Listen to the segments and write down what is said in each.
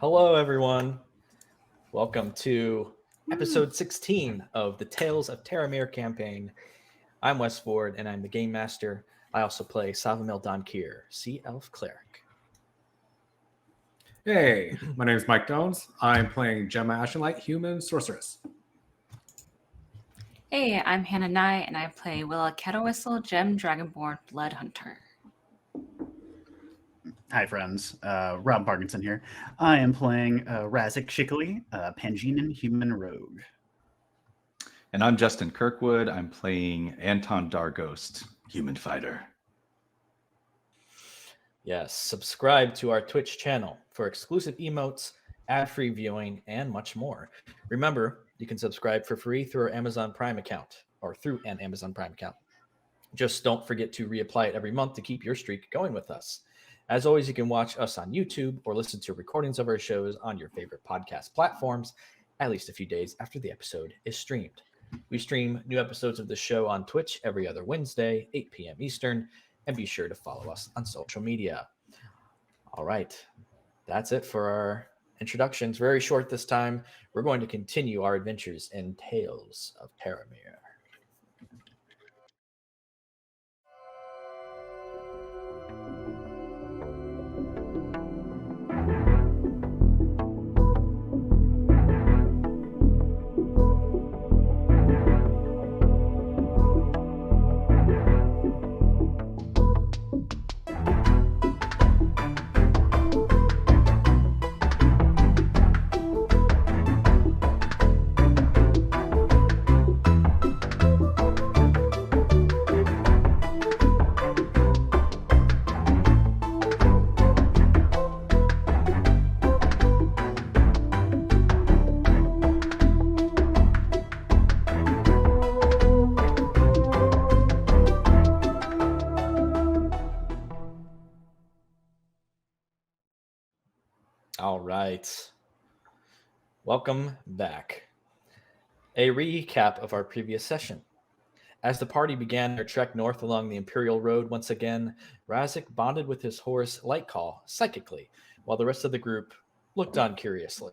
Hello, everyone. Welcome to episode 16 of the Tales of Terramir campaign. I'm Wes Ford, and I'm the game master. I also play Savamil Donkir, Sea Elf Cleric. Hey, my name is Mike Jones. I'm playing Gemma Ashenlight, Human Sorceress. Hey, I'm Hannah Nye, and I play Willa Kettlewhistle, Gem Dragonborn Blood Hunter. Hi, friends. Rob Parkinson here. I am playing Razik Shikali, Pangean Human Rogue. And I'm Justin Kirkwood. I'm playing Anton Darghost, Human Fighter. Yes, subscribe to our Twitch channel for exclusive emotes, ad-free viewing, and much more. Remember, you can subscribe for free through our Amazon Prime account, or through an Amazon Prime account. Just don't forget to reapply it every month to keep your streak going with us. As always, you can watch us on YouTube or listen to recordings of our shows on your favorite podcast platforms at least a few days after the episode is streamed. We stream new episodes of the show on Twitch every other Wednesday, 8 p.m. Eastern, and be sure to follow us on social media. All right, that's it for our introductions. Very short this time. We're going to continue our adventures in Tales of Terramir. All right. Welcome back. A recap of our previous session. As the party began their trek north along the Imperial Road once again, Razik bonded with his horse Lightcall psychically, while the rest of the group looked on curiously.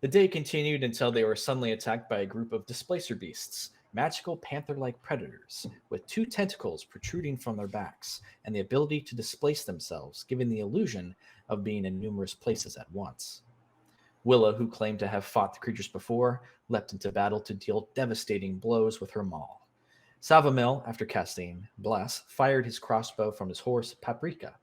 The day continued until they were suddenly attacked by a group of displacer beasts, magical panther-like predators, with 2 tentacles protruding from their backs and the ability to displace themselves, giving the illusion of being in numerous places at once. Willa, who claimed to have fought the creatures before, leapt into battle to deal devastating blows with her maul. Savamil, after casting Bless, fired his crossbow from his horse Paprika.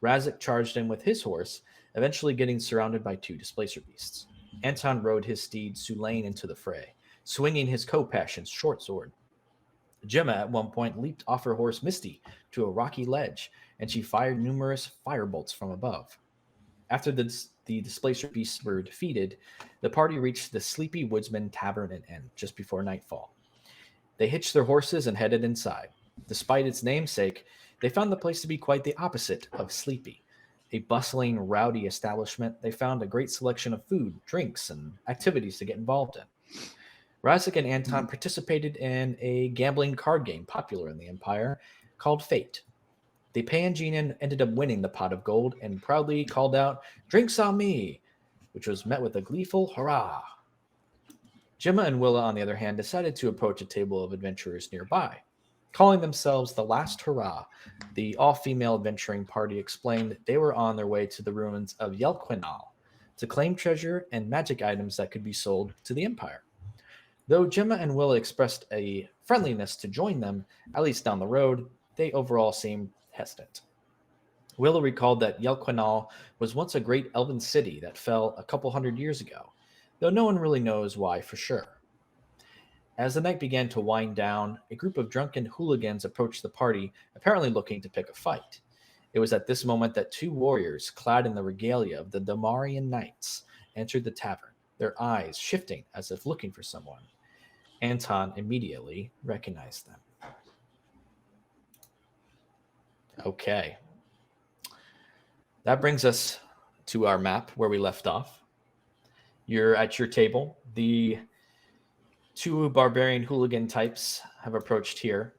Razik charged in with his horse, eventually getting surrounded by 2 displacer beasts. Anton rode his steed Sulain into the fray, swinging his Kopassion's short sword. Gemma at one point leaped off her horse Misty to a rocky ledge, and she fired numerous firebolts from above. After the displacer beasts were defeated, the party reached the Sleepy Woodsman Tavern and Inn just before nightfall. They hitched their horses and headed inside. Despite its namesake, they found the place to be quite the opposite of sleepy. A bustling, rowdy establishment, they found a great selection of food, drinks, and activities to get involved in. Razik and Anton participated in a gambling card game popular in the Empire called Fate. The Pangean ended up winning the pot of gold and proudly called out, "Drinks on me," which was met with a gleeful hurrah. Gemma and Willa, on the other hand, decided to approach a table of adventurers nearby. Calling themselves the Last Hurrah, the all-female adventuring party explained that they were on their way to the ruins of Yelquinal to claim treasure and magic items that could be sold to the Empire. Though Gemma and Willa expressed a friendliness to join them, at least down the road, they overall seemed hesitant. Willa recalled that Yelquinal was once a great elven city that fell a couple hundred years ago, though no one really knows why for sure. As the night began to wind down, a group of drunken hooligans approached the party, apparently looking to pick a fight. It was at this moment that 2 warriors, clad in the regalia of the Damarian Knights, entered the tavern, their eyes shifting as if looking for someone. Anton immediately recognized them. Okay. That brings us to our map where we left off. You're at your table. The 2 barbarian hooligan types have approached here.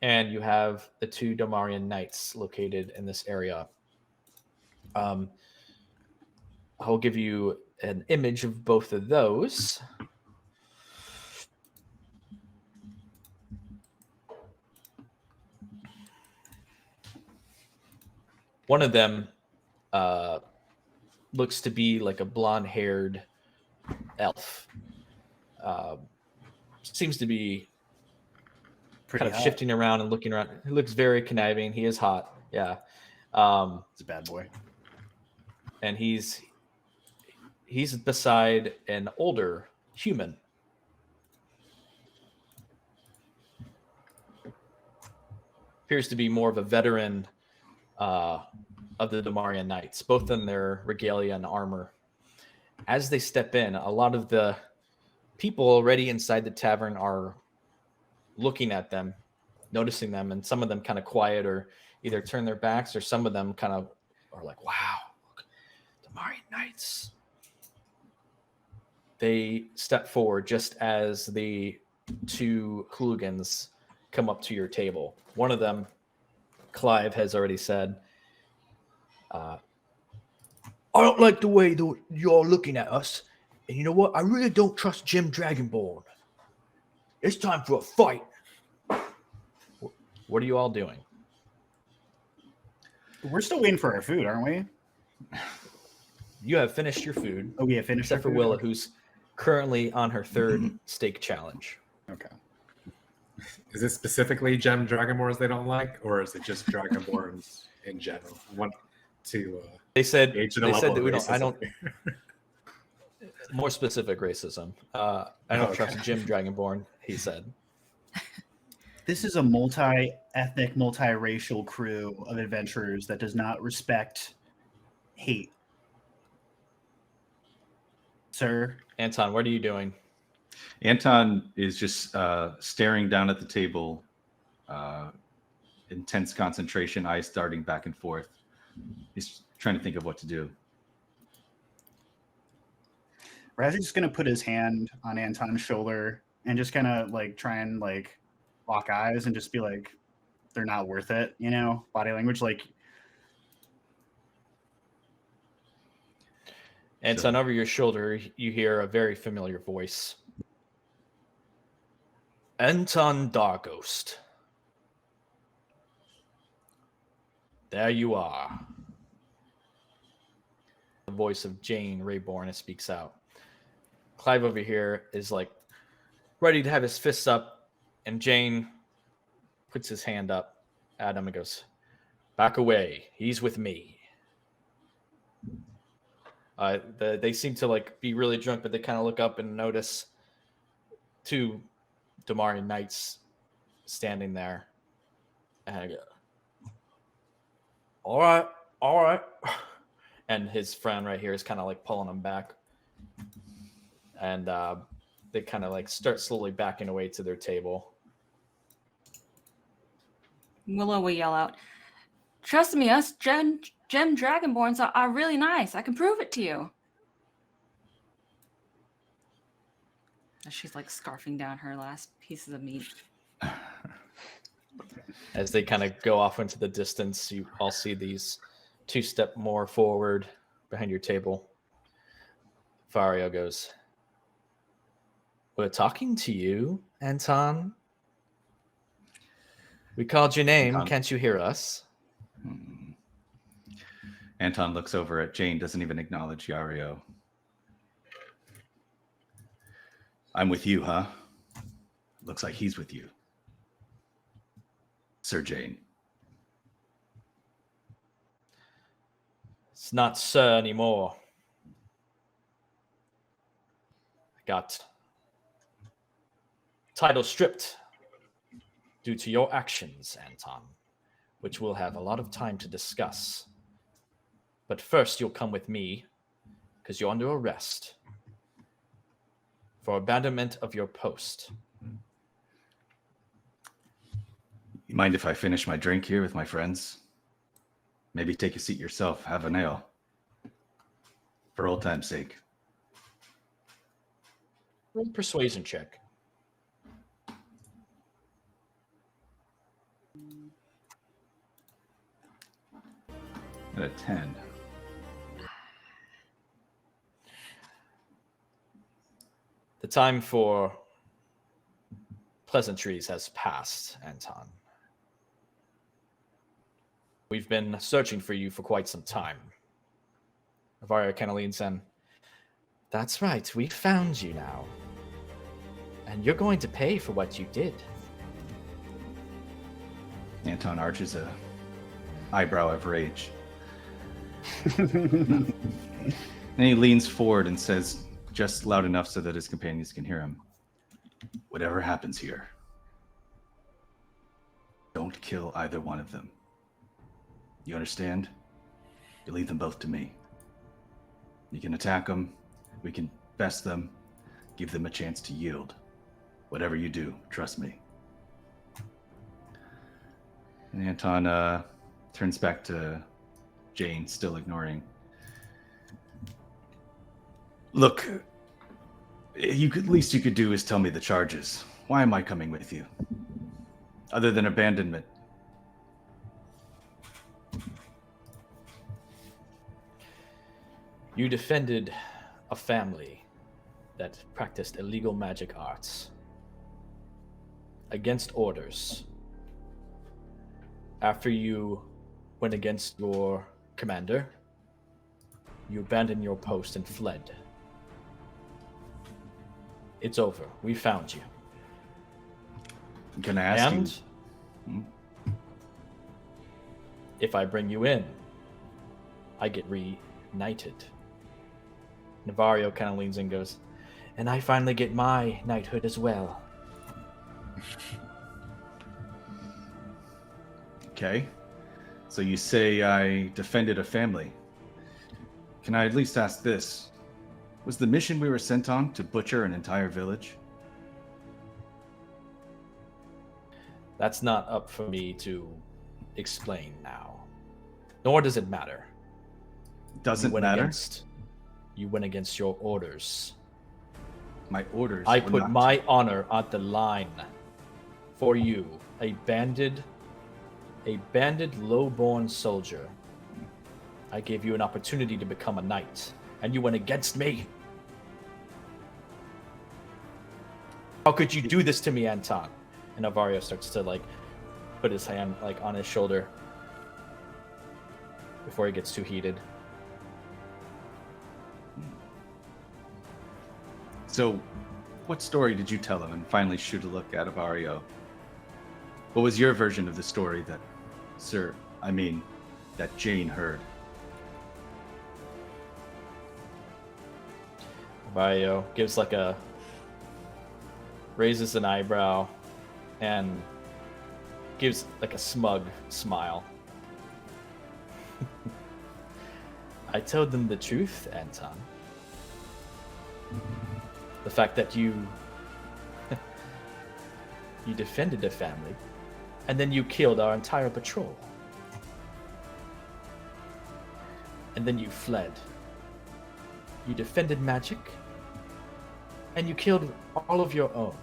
And you have the 2 Damarian knights located in this area. I'll give you an image of both of those. One of them looks to be like a blonde-haired elf. Seems to be Pretty kind of hot. shifting around and looking around. He looks very conniving. He is hot. Yeah. He's a bad boy. And he's beside an older human. Appears to be more of a veteran of the Damarian Knights, both in their regalia and armor. As they step in, a lot of the people already inside the tavern are looking at them, noticing them, and some of them kind of quiet or either turn their backs, or some of them kind of are like, wow, look, Damarian Knights. They step forward just as the two hooligans come up to your table. One of them, Clive, has already said, I don't like the way that you're looking at us. And you know what? I really don't trust Jim Dragonborn. It's time for a fight. What are you all doing? We're still waiting for our food, aren't we? You have finished your food. Oh, we have finished. Except for Willa, who's currently on her third steak challenge. Okay. Is it specifically gem dragonborns they don't like, or is it just dragonborns in general? I want to. They said gauge the they level said of that we don't. I racism don't. here. More specific racism. I don't trust Jim Dragonborn. He said. This is a multi-ethnic, multiracial crew of adventurers that does not respect hate. Sir? Anton, what are you doing? Anton is just staring down at the table, intense concentration, eyes darting back and forth. He's trying to think of what to do. Raz's just going to put his hand on Anton's shoulder and just kind of like try and like lock eyes and just be like, they're not worth it, you know? Body language, like. Anton, over your shoulder, you hear a very familiar voice. Anton Darghost. There you are. The voice of Jane Rayborn speaks out. Clive over here is like ready to have his fists up, and Jane puts his hand up at him and goes, back away. He's with me. They seem to like be really drunk, but they kind of look up and notice two Damarian Knights standing there. And I go, all right. And his friend right here is kind of like pulling him back. And they kind of like start slowly backing away to their table. Willow will yell out, trust me, us Gem Dragonborns are really nice. I can prove it to you. As she's like scarfing down her last pieces of meat. As they kind of go off into the distance, you all see these two-step more forward behind your table. Fario goes, we're talking to you, Anton. We called your name. Anton. Can't you hear us? Anton looks over at Jane, doesn't even acknowledge Yario. I'm with you, huh? Looks like he's with you. Sir Jane. It's not sir anymore. I got title stripped due to your actions, Anton, which we'll have a lot of time to discuss. But first, you'll come with me, because you're under arrest for abandonment of your post. You mind if I finish my drink here with my friends? Maybe take a seat yourself, have an ale. For old time's sake. Roll persuasion check. At a 10. The time for pleasantries has passed, Anton. We've been searching for you for quite some time. Avario kind of leans in. That's right, we found you now. And you're going to pay for what you did. Anton arches a eyebrow of rage. And he leans forward and says, just loud enough so that his companions can hear him, whatever happens here, don't kill either one of them. You understand? You leave them both to me. You can attack them, we can best them, give them a chance to yield. Whatever you do, trust me. And Anton turns back to Jane, still ignoring. Look, least you could do is tell me the charges. Why am I coming with you? Other than abandonment. You defended a family that practiced illegal magic arts against orders. After you went against your commander, you abandoned your post and fled. It's over. We found you. Can I ask And you? if I bring you in, I get reunited. Navario kind of leans in and goes, and I finally get my knighthood as well. Okay. So you say I defended a family. Can I at least ask this? Was the mission we were sent on to butcher an entire village? That's not up for me to explain now. Nor does it matter. Doesn't You matter? went against your orders. My orders I were put not- my honor on the line for you, a banded low-born soldier. I gave you an opportunity to become a knight, and you went against me. How could you do this to me, Anton? And Avario starts to put his hand on his shoulder before he gets too heated. So, what story did you tell him? And finally shoot a look at Avario. What was your version of the story that Jane heard? Avario gives raises an eyebrow and gives a smug smile. I told them the truth, Anton. The fact that you defended the family, and then you killed our entire patrol. And then you fled. You defended magic, and you killed all of your own.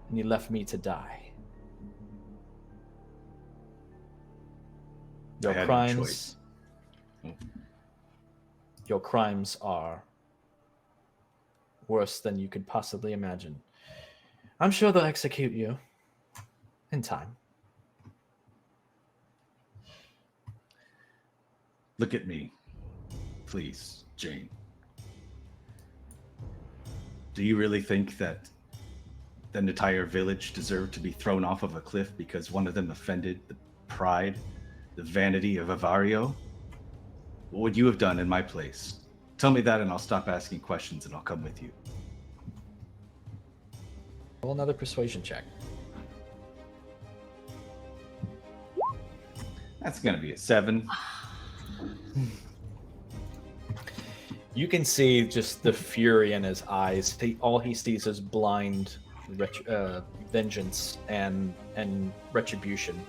And you left me to die. I had no choice. Your crimes are worse than you could possibly imagine. I'm sure they'll execute you in time. Look at me, please, Jane. Do you really think that an entire village deserved to be thrown off of a cliff because one of them offended the pride, the vanity of Avario? What would you have done in my place? Tell me that and I'll stop asking questions and I'll come with you. Roll another persuasion check. That's going to be a 7. You can see just the fury in his eyes. All he sees is blind vengeance and retribution.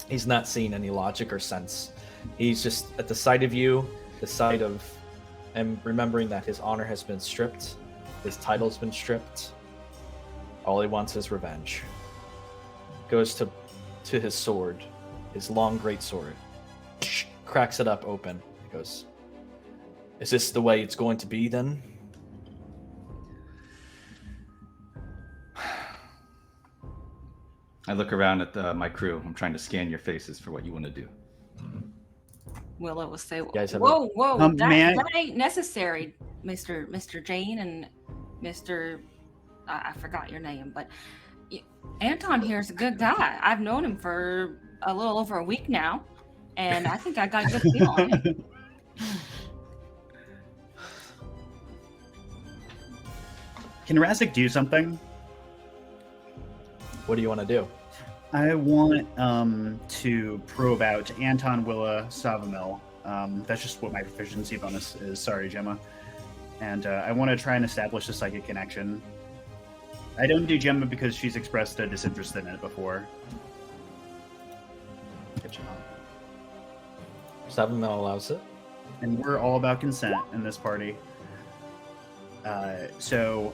He's not seeing any logic or sense. He's just at the sight of you, and remembering that his honor has been stripped, his title's been stripped. All he wants is revenge. Goes to his sword, his long great sword, cracks it up open. He goes, "Is this the way it's going to be then?" I look around at my crew. I'm trying to scan your faces for what you want to do. Willow will say, guys have "Whoa, whoa, man. that ain't necessary, Mr. Jane and Mr. I forgot your name, but Anton here is a good guy. I've known him for a little over a week now, and I think I got a good feel on him." Can Razik do something? What do you want to do? I want to probe out Anton, Willa, Savamil. That's just what my proficiency bonus is. Sorry, Gemma. And I want to try and establish a psychic connection. I don't do Gemma because she's expressed a disinterest in it before. Good job. Savamil allows it. And we're all about consent in this party. So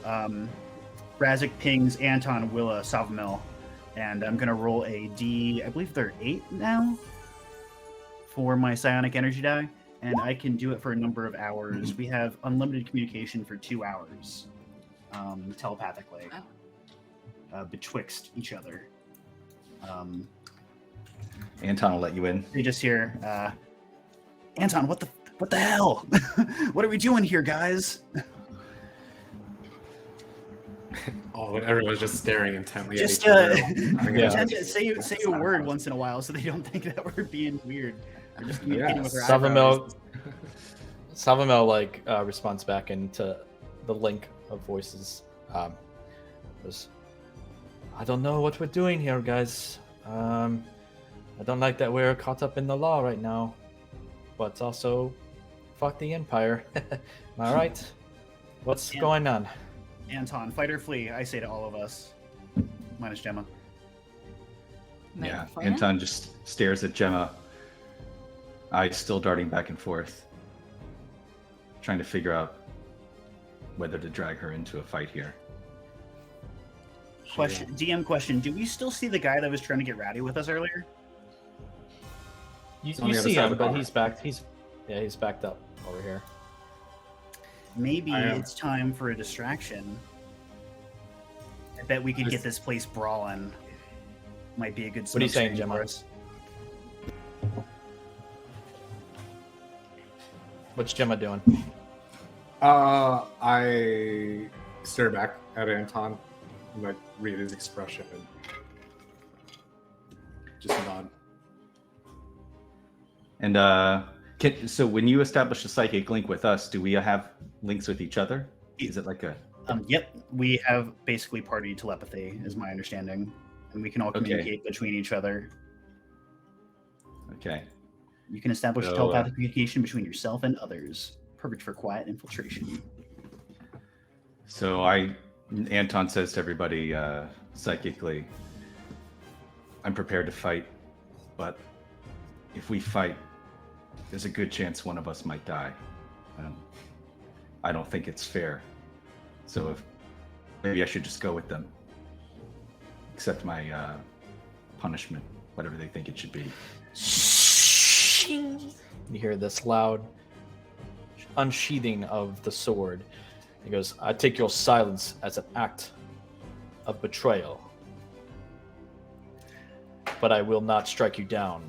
Razik pings Anton, Willa, Savamil, and I'm going to roll a D, I believe they're 8 now, for my psionic energy die, and I can do it for a number of hours. We have unlimited communication for 2 hours, telepathically, betwixt each other. Anton will let you in. You just hear, Anton, what the hell? What are we doing here, guys? Oh, and everyone's just staring intently Just at each other. Yeah. say a word once in a while so they don't think that we're being weird. We're just communicating with our Savamil, eyebrows. responds back into the link of voices. Goes, I don't know what we're doing here, guys. I don't like that we're caught up in the law right now, but also, fuck the Empire. Am I right? What's going on? Anton, fight or flee, I say to all of us. Minus Gemma. Make Yeah, a plan? Anton just stares at Gemma, eyes still darting back and forth, trying to figure out whether to drag her into a fight here. DM question, do we still see the guy that was trying to get rowdy with us earlier? You on the other see side of him, the but bar. he's backed. He's backed up over here. Maybe I am. it's time for a distraction. I bet we could get this place brawling. Might be a good What are you saying, smokescreen Gemma? for us. What's Gemma doing? I stare back at Anton and like read his expression and just nod. And so when you establish a psychic link with us, do we have links with each other? Is it like a... Yep, we have basically party telepathy, is my understanding, and we can all communicate between each other. Okay. You can establish So, telepathic communication between yourself and others. Perfect for quiet infiltration. So Anton says to everybody psychically, I'm prepared to fight, but if we fight, there's a good chance one of us might die. I don't think it's fair. So maybe I should just go with them. Accept my punishment, whatever they think it should be. You hear this loud unsheathing of the sword. He goes, I take your silence as an act of betrayal, but I will not strike you down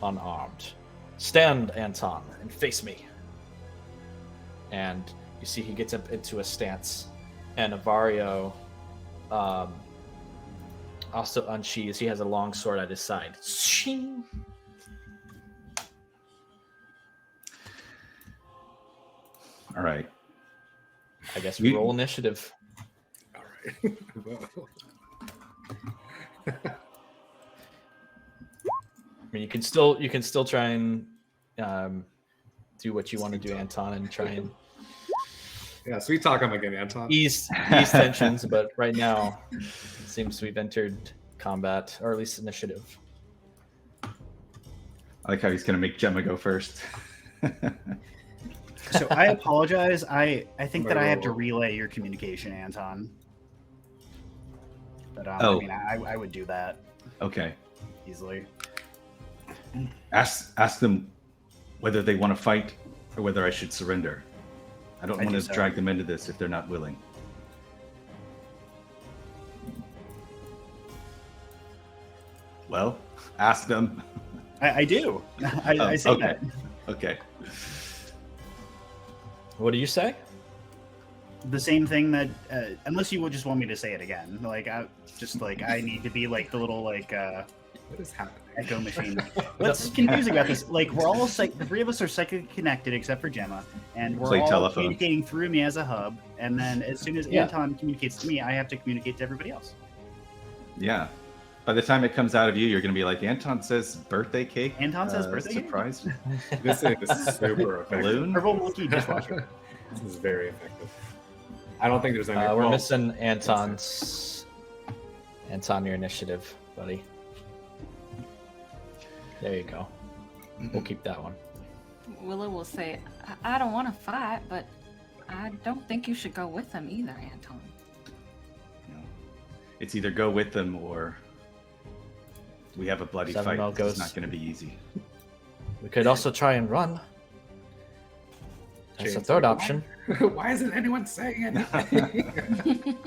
unarmed. Stand, Anton, and face me. And you see he gets up into a stance, and Avario also unsheathes. He has a long sword at his side. Shing. All right. I guess we roll initiative. All right. I mean, you can still try and do what you want to do, Anton, and try and Yeah, sweet talk him again, Anton. ease tensions. But right now, it seems we've entered combat, or at least initiative. I like how he's going to make Gemma go first. So I apologize. I think that I have to Roll. relay your communication, Anton. But Oh. I mean, I would do that Okay. easily. Ask them whether they want to fight or whether I should surrender. I don't I want do to so. drag them into this if they're not willing. Well, ask them. I do. I say okay. that. Okay. What do you say? The same thing that, unless you would just want me to say it again. Like, I need to be like the little, like, What is happening? echo machine. What's confusing about this? Like, we're all the three of us are psychically connected except for Gemma, and we're Play all telephone. communicating through me as a hub. And then as soon as Yeah. Anton communicates to me, I have to communicate to everybody else. Yeah. By the time it comes out of you, you're going to be like, Anton says birthday cake. Anton says birthday cake? surprise. This is super effective. Balloon. Purple monkey dishwasher. This is very effective. I don't think there's any. We're well, missing Anton, your initiative, buddy. There you go. We'll keep that one. Willow will say, I don't want to fight, but I don't think you should go with them either, Anton. You know, it's either go with them or we have a bloody Seven fight. all It's goes. not going to be easy. We could also try and run. That's a James, third like, option. Why isn't anyone saying anything?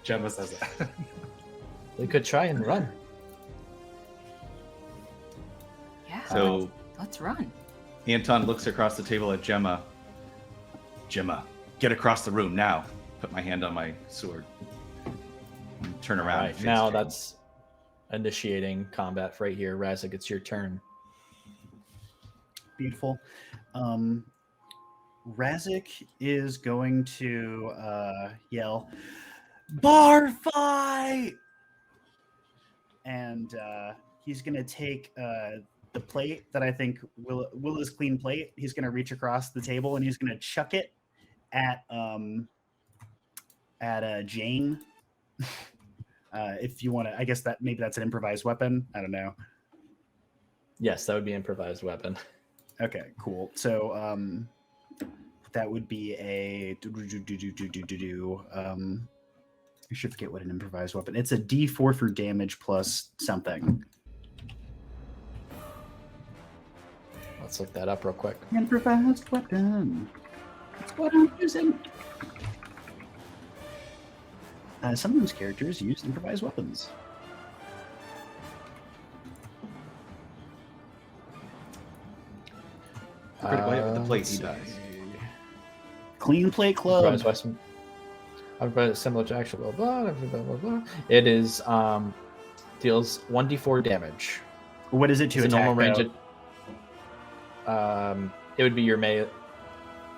Gemma says that. We could try and run. Yeah, So let's run. Anton looks across the table at Gemma. Gemma, get across the room now. Put my hand on my sword. And turn around. Right, and face now James. that's initiating combat right here. Razik, it's your turn. Beautiful. Razik is going to yell, "Bar fight!" And he's going to take the plate that I think Willa's clean plate. He's going to reach across the table and he's going to chuck it at Jane. If you want to, I guess that maybe that's an improvised weapon. I don't know. Yes, that would be improvised weapon. Okay, cool. So that would be a I should forget what an improvised weapon. It's a D4 for damage plus something. Let's look that up real quick. Improvised weapon. That's what I'm using. Some of those characters use improvised weapons. Critical hit with the plate, let's he see. dies. Clean plate club. Improvised weapon. I've similar to actual blah, blah, blah, blah, blah. It is deals 1d4 damage. What is it to It's a attack? normal range. Though? It would be your melee.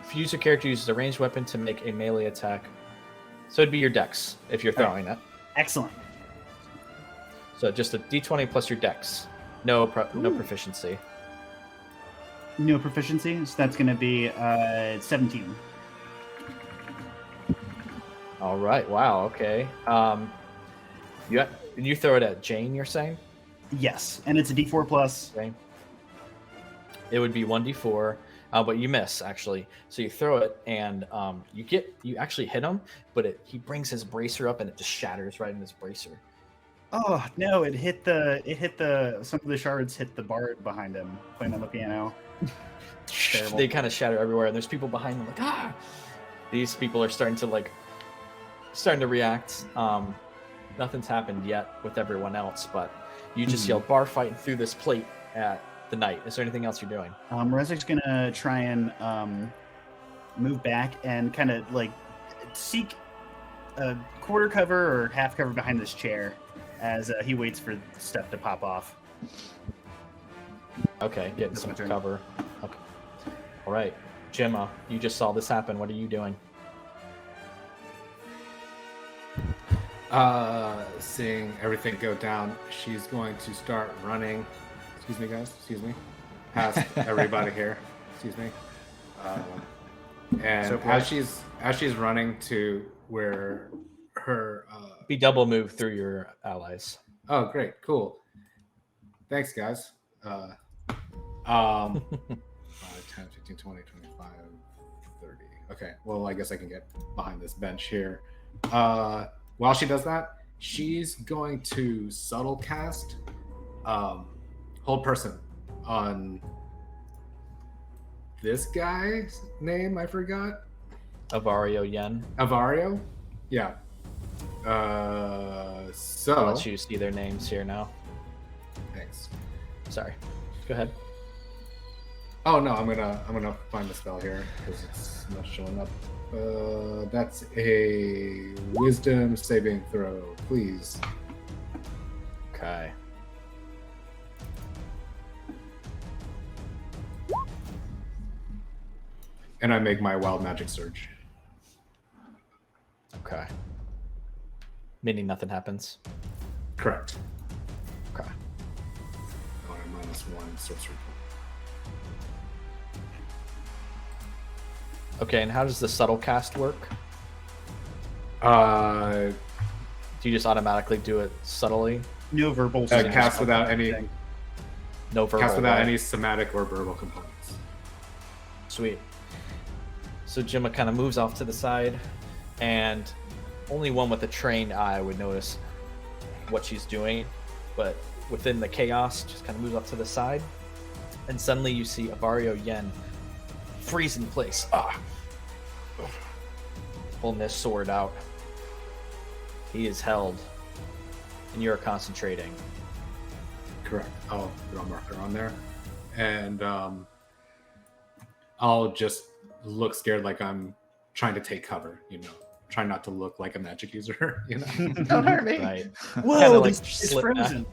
If you use a character uses a ranged weapon to make a melee attack, so it'd be your dex if you're throwing it. Excellent. So just a d20 plus your dex. No proficiency. No proficiency, so that's going to be 17. All right. Wow. Okay. You throw it at Jane. You're saying? Yes, and it's a D4 plus. Okay. It would be 1d4, but you miss actually. So you throw it, and you actually hit him, but he brings his bracer up, and it just shatters right in his bracer. Oh no! It hit some of the shards hit the bard behind him playing on the piano. Terrible. They kind of shatter everywhere, and there's people behind them like, ah! These people are starting to react. Nothing's happened yet with everyone else, but you just yelled bar fight and threw this plate at the knight. Is there anything else you're doing? Rezik's gonna try and move back and kind of like seek a quarter cover or half cover behind this chair as he waits for stuff to pop off. Okay, getting That's some my turn. cover. Okay. All right. Gemma, you just saw this happen. What are you doing? Seeing everything go down, she's going to start running. Excuse me, guys. Excuse me. Past everybody here. Excuse me. And So as she's running to where her. Be double move through your allies. Oh, great, cool. Thanks, guys. 5, 10, 15, 20, 25, 30. Okay, well, I guess I can get behind this bench here. While she does that, she's going to subtle cast hold person on this guy's name. I forgot. Avario Yen. Avario? Yeah. I'll So let you see their names here now. Thanks. Sorry. Go ahead. Oh no, I'm gonna find the spell here because it's not showing up. That's a wisdom saving throw, please. Okay. And I make my wild magic surge. Okay. Meaning nothing happens. Correct. Okay. Oh, and -1 sorcery point. Okay, and how does the subtle cast work? Uh, Do you just automatically do it subtly? No verbal. cast without any No verbal. cast without right? any somatic or verbal components. Sweet. So Gemma kind of moves off to the side, and only one with a trained eye would notice what she's doing, but within the chaos, just kind of moves off to the side, and suddenly you see Avario Yen freeze in place. Pulling this sword out. He is held, and you're concentrating. Correct. I'll draw a marker on there, and I'll just look scared, like I'm trying to take cover. Try not to look like a magic user. Don't hurt me. Right. Whoa, Kinda like it's slip back. frozen.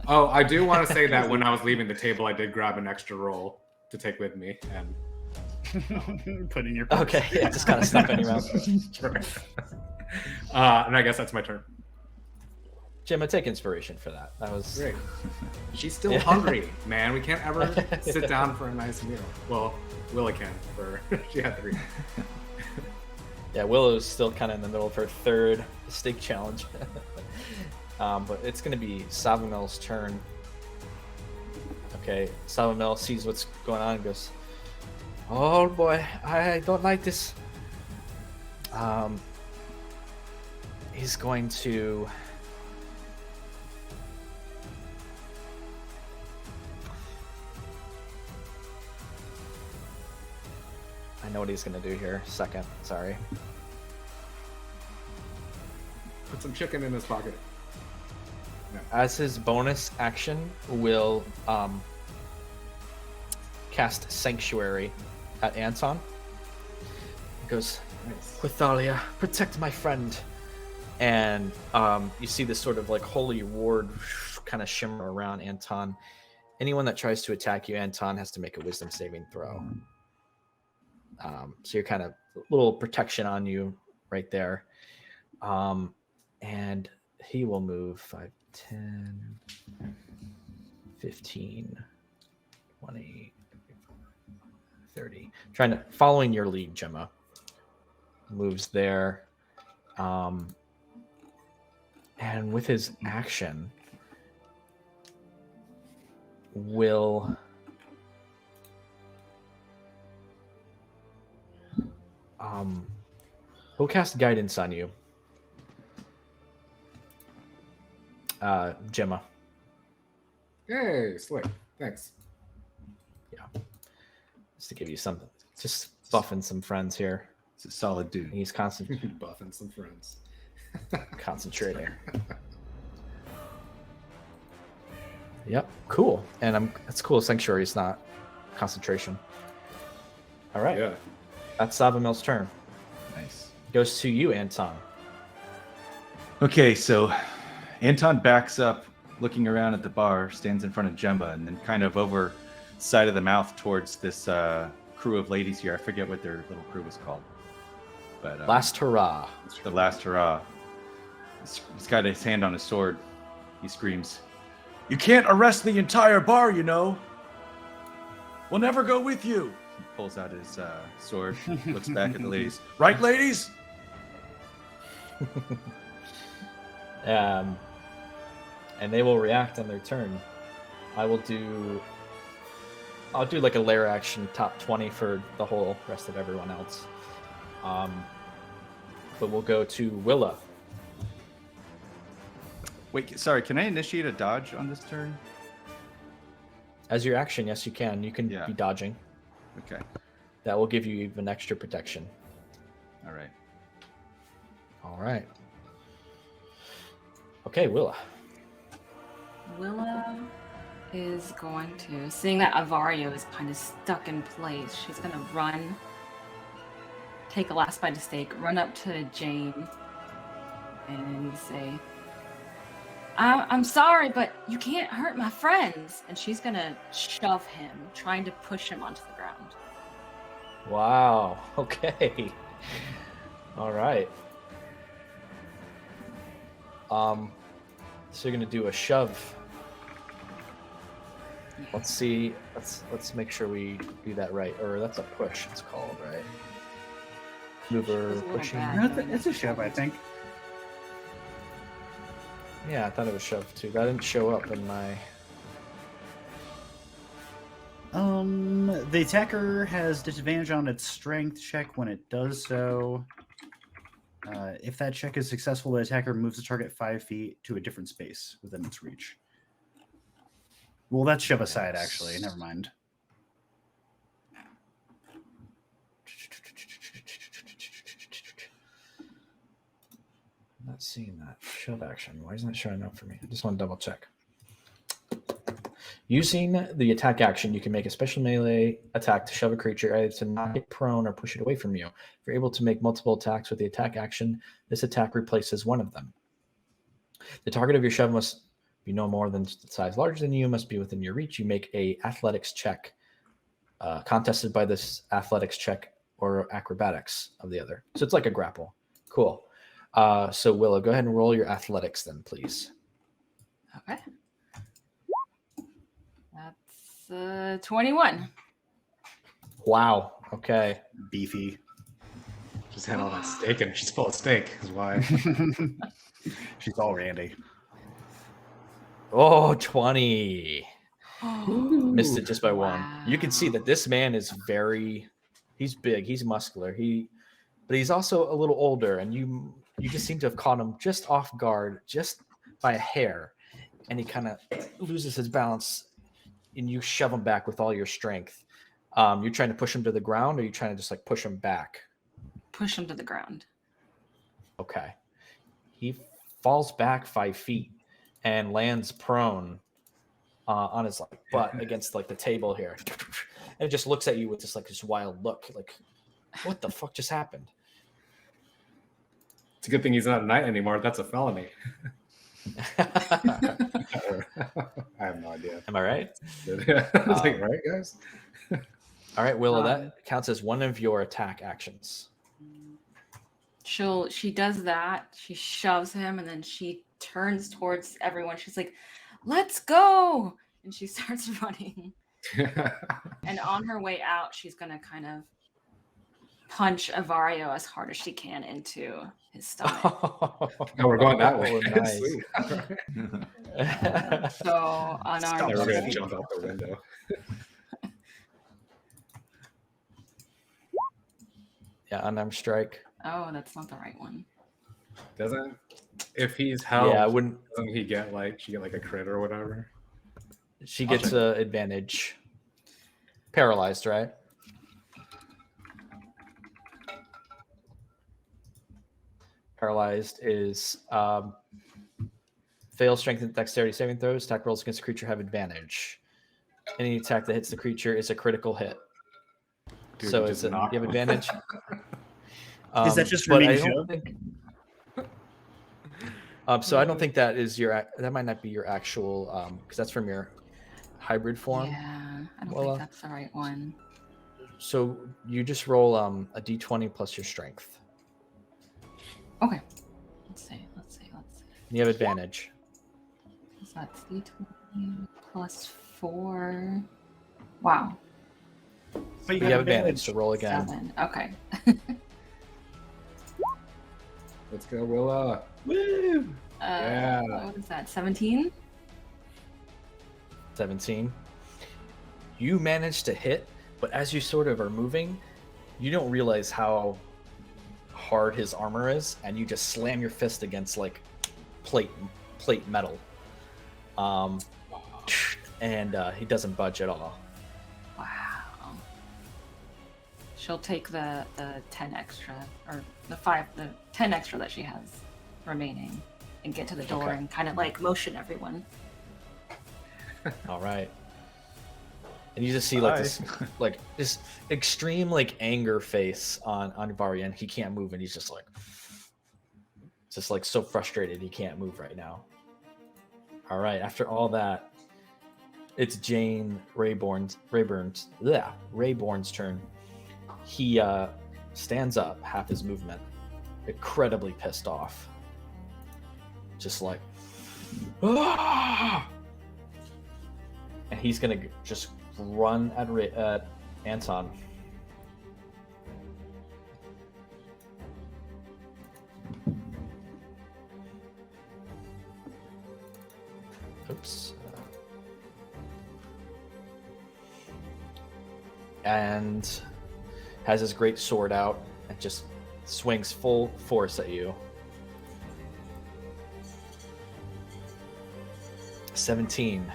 Oh, I do want to say that when I was leaving the table, I did grab an extra roll to take with me, and Put in your purse. Okay, yeah, just kind of stuff in your mouth. and I guess that's my turn. Gemma, take inspiration for that. That was Great. She's still Yeah. hungry, man. We can't ever sit down for a nice meal. Well, Willa can. She had 3. Yeah, Willow's still kind of in the middle of her third steak challenge. But it's going to be Savamel's turn. Okay, Savamel sees what's going on and goes, "Oh boy, I don't like this." He's going to... I know what he's going to do here. Second, sorry. Put some chicken in his pocket. As his bonus action, will cast Sanctuary at Anton. He goes, Nice. "Quithalia, protect my friend." And you see this sort of like holy ward kind of shimmer around Anton. Anyone that tries to attack you, Anton, has to make a wisdom saving throw. So you're kind of a little protection on you right there. And he will move 5, 10, 15, 20, 30. Following your lead, Gemma. Moves there. And with his action, will he'll cast guidance on you, Gemma. Hey, slick. Thanks. Just to give you something, just buffing some friends here. It's a solid dude. He's Buffing some friends. concentrating. Yep, cool. And that's cool. Sanctuary is not concentration. All right, Yeah. that's Savamel's turn. Nice. Goes to you, Anton. Okay, so Anton backs up, looking around at the bar, stands in front of Gemma, and then kind of over side of the mouth towards this crew of ladies here. I forget what their little crew was called. But Last hurrah. the last hurrah. He's got his hand on his sword. He screams, "You can't arrest the entire bar, you know. We'll never go with you." He pulls out his sword, looks back at the ladies. "Right, ladies?" And they will react on their turn. I'll do like a lair action top 20 for the whole rest of everyone else. But we'll go to Willa. Wait, sorry, can I initiate a dodge on this turn? As your action, yes, you can. You can Yeah. be dodging. Okay, That will give you even extra protection. all right. All right. Okay, Willa. Willa is going to, seeing that Avario is kind of stuck in place, she's going to run, take a last bite of steak, run up to Jane, and say, I'm sorry, but you can't hurt my friends. And she's going to shove him, trying to push him onto the ground. Wow. Okay. All right. So you're gonna do a shove. Let's see. Let's make sure we do that right. Or that's a push. It's called, right? Mover pushing. It's a shove, I think. Yeah, I thought it was shove too. That didn't show up in my. The attacker has disadvantage on its strength check when it does so. If that check is successful, the attacker moves the target 5 feet to a different space within its reach. Well, that's shove aside, actually. Never mind. I'm not seeing that shove action. Why isn't it showing up for me? I just want to double check. Using the attack action, you can make a special melee attack to shove a creature, either to knock it prone or push it away from you. If you're able to make multiple attacks with the attack action, this attack replaces one of them. The target of your shove must be no more than the size larger than you, must be within your reach. You make a athletics check, contested by this athletics check or acrobatics of the other. So it's like a grapple. Cool. So Willow, go ahead and roll your athletics then, please. Okay. That's 21. Wow. Okay. Beefy. Just had all that steak and she's full of steak. Is why. She's all randy. Oh, 20. Missed it just by one. You can see that this man is he's big, he's muscular, but he's also a little older, and you just seem to have caught him just off guard, just by a hair, and he kind of loses his balance, and you shove him back with all your strength. You're trying to push him to the ground, or you're trying to just like push him back? Push him to the ground. Okay. He falls back 5 feet and lands prone on his like butt against like the table here, and it just looks at you with this wild look, like, what the fuck just happened? It's a good thing he's not a knight anymore. That's a felony. I have no idea. Am I right? It's like, right, guys? All right, Willow, that counts as one of your attack actions. She does that. She shoves him, and then she turns towards everyone. She's like, "Let's go!" And she starts running. And on her way out, she's gonna kind of punch Avario as hard as she can into his stomach. Oh, we're going that way. Nice. So on our We're gonna jump out the window. Yeah, unarmed strike. Oh, that's not the right one. Doesn't if he's held? Yeah, I wouldn't. Doesn't he get like a crit or whatever? She gets an advantage. Paralyzed, right? Paralyzed is fail strength and dexterity saving throws. Attack rolls against the creature have advantage. Any attack that hits the creature is a critical hit. Dude, So you have advantage. Is that just for me to show? So I don't think that is that might not be your actual, because that's from your hybrid form. Yeah, I don't think that's the right one. So you just roll a d20 plus your strength. Okay. Let's see. You have advantage. So that's d20 plus 4. Wow. But You have advantage, so roll again. 7. Okay. Let's go, Willa. Woo! Yeah. What is that? 17? 17. You manage to hit, but as you sort of are moving, you don't realize how hard his armor is, and you just slam your fist against like plate metal. And he doesn't budge at all. Wow. She'll take the 10 extra, or the 10 extra that she has remaining, and get to the door and kind of like motion everyone. All right. And you just see like this extreme like anger face on Varya, and he can't move, and he's just like so frustrated he can't move right now. All right, after all that, it's Jane Rayburn's turn. He stands up, half his movement, incredibly pissed off. Just like, ah! And he's gonna just run at Anton. Oops. And has his great sword out and just swings full force at you. 17.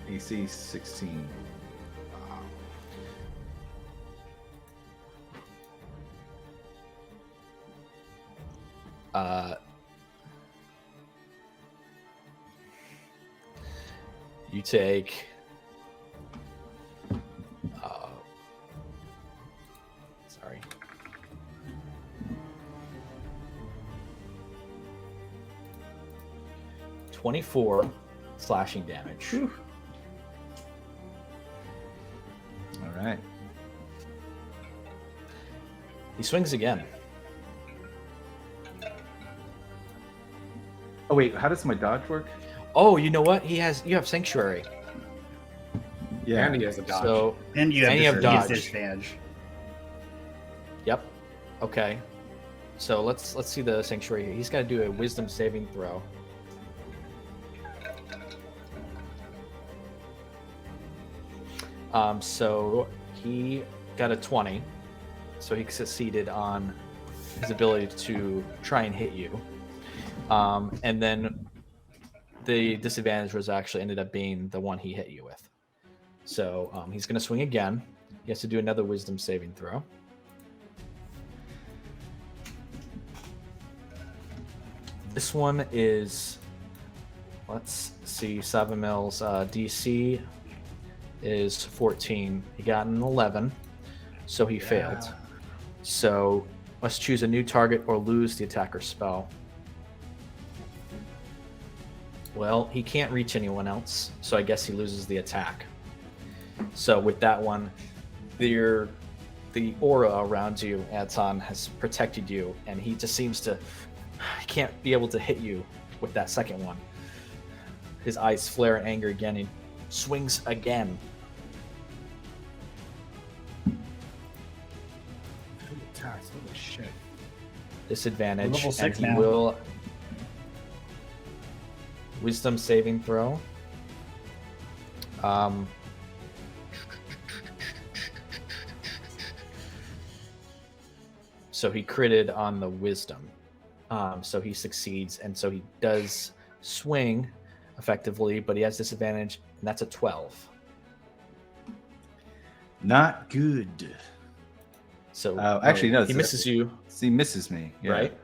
AC 16. You take sorry. $24 slashing damage. Whew. All right. He swings again. Oh wait, how does my dodge work? Oh, you know what? You have Sanctuary. Yeah. And he has a dodge. So And you And you have have dodge. disadvantage. yep. Okay. So let's see the Sanctuary here. He's got to do a Wisdom saving throw. So he got a 20. So he succeeded on his ability to try and hit you. And then the disadvantage was actually ended up being the one he hit you with. So he's going to swing again. He has to do another Wisdom saving throw. This one is, let's see, Savamil's DC is 14. He got an 11, so he failed. So let's choose a new target or lose the attacker's spell. Well, he can't reach anyone else, so I guess he loses the attack. So with that one, the aura around you, Anton, has protected you, and he just seems to, he can't be able to hit you with that second one. His eyes flare in anger again, and swings again. Two attacks. Holy shit. Disadvantage, Level and 6 he now. will Wisdom saving throw. So he critted on the Wisdom. So he succeeds, and so he does swing effectively, but he has disadvantage, and that's a 12. Not good. So actually, no. he misses you, He misses me. Yeah. right?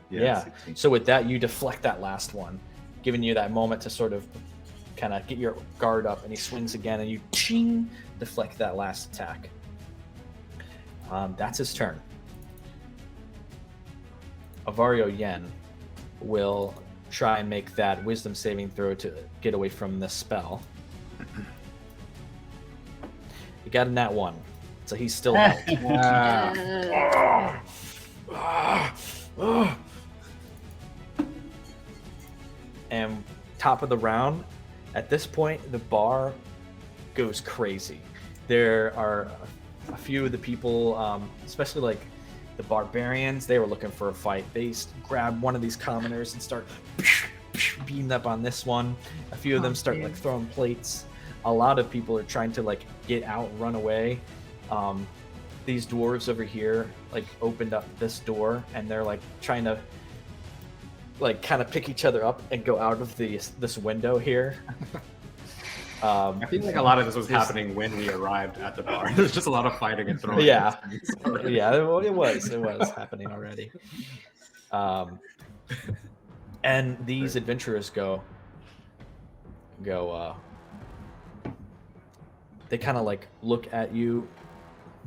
Yeah. 16. So with that, you deflect that last one, giving you that moment to sort of kind of get your guard up, and he swings again, and you ching, deflect that last attack. That's his turn. Avario Yen will try and make that Wisdom saving throw to get away from the spell. He got a nat 1, so he's still out. And top of the round, at this point, the bar goes crazy. There are a few of the people, especially like the barbarians, they were looking for a fight. They grab one of these commoners and start beating up on this one. A few of them start like throwing plates. A lot of people are trying to like get out, run away. These dwarves over here like opened up this door, and they're like trying to like kind of pick each other up and go out of this window here. I feel like a lot of this was happening when we arrived at the bar. There's just a lot of fighting and throwing. Yeah, yeah, it was happening already. And these adventurers go, go. They kind of like look at you,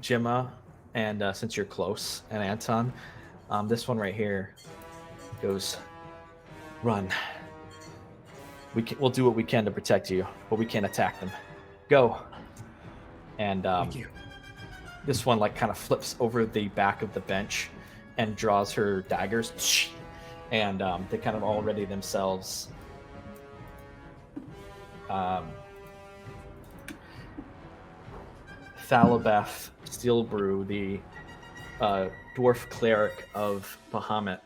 Gemma, and since you're close, and Anton, this one right here goes, run. We'll do what we can to protect you, but we can't attack them. Go. And Thank you. this one like kind of flips over the back of the bench and draws her daggers, and they kind of all ready themselves. Thalabeth Steelbrew, the dwarf cleric of Bahamut,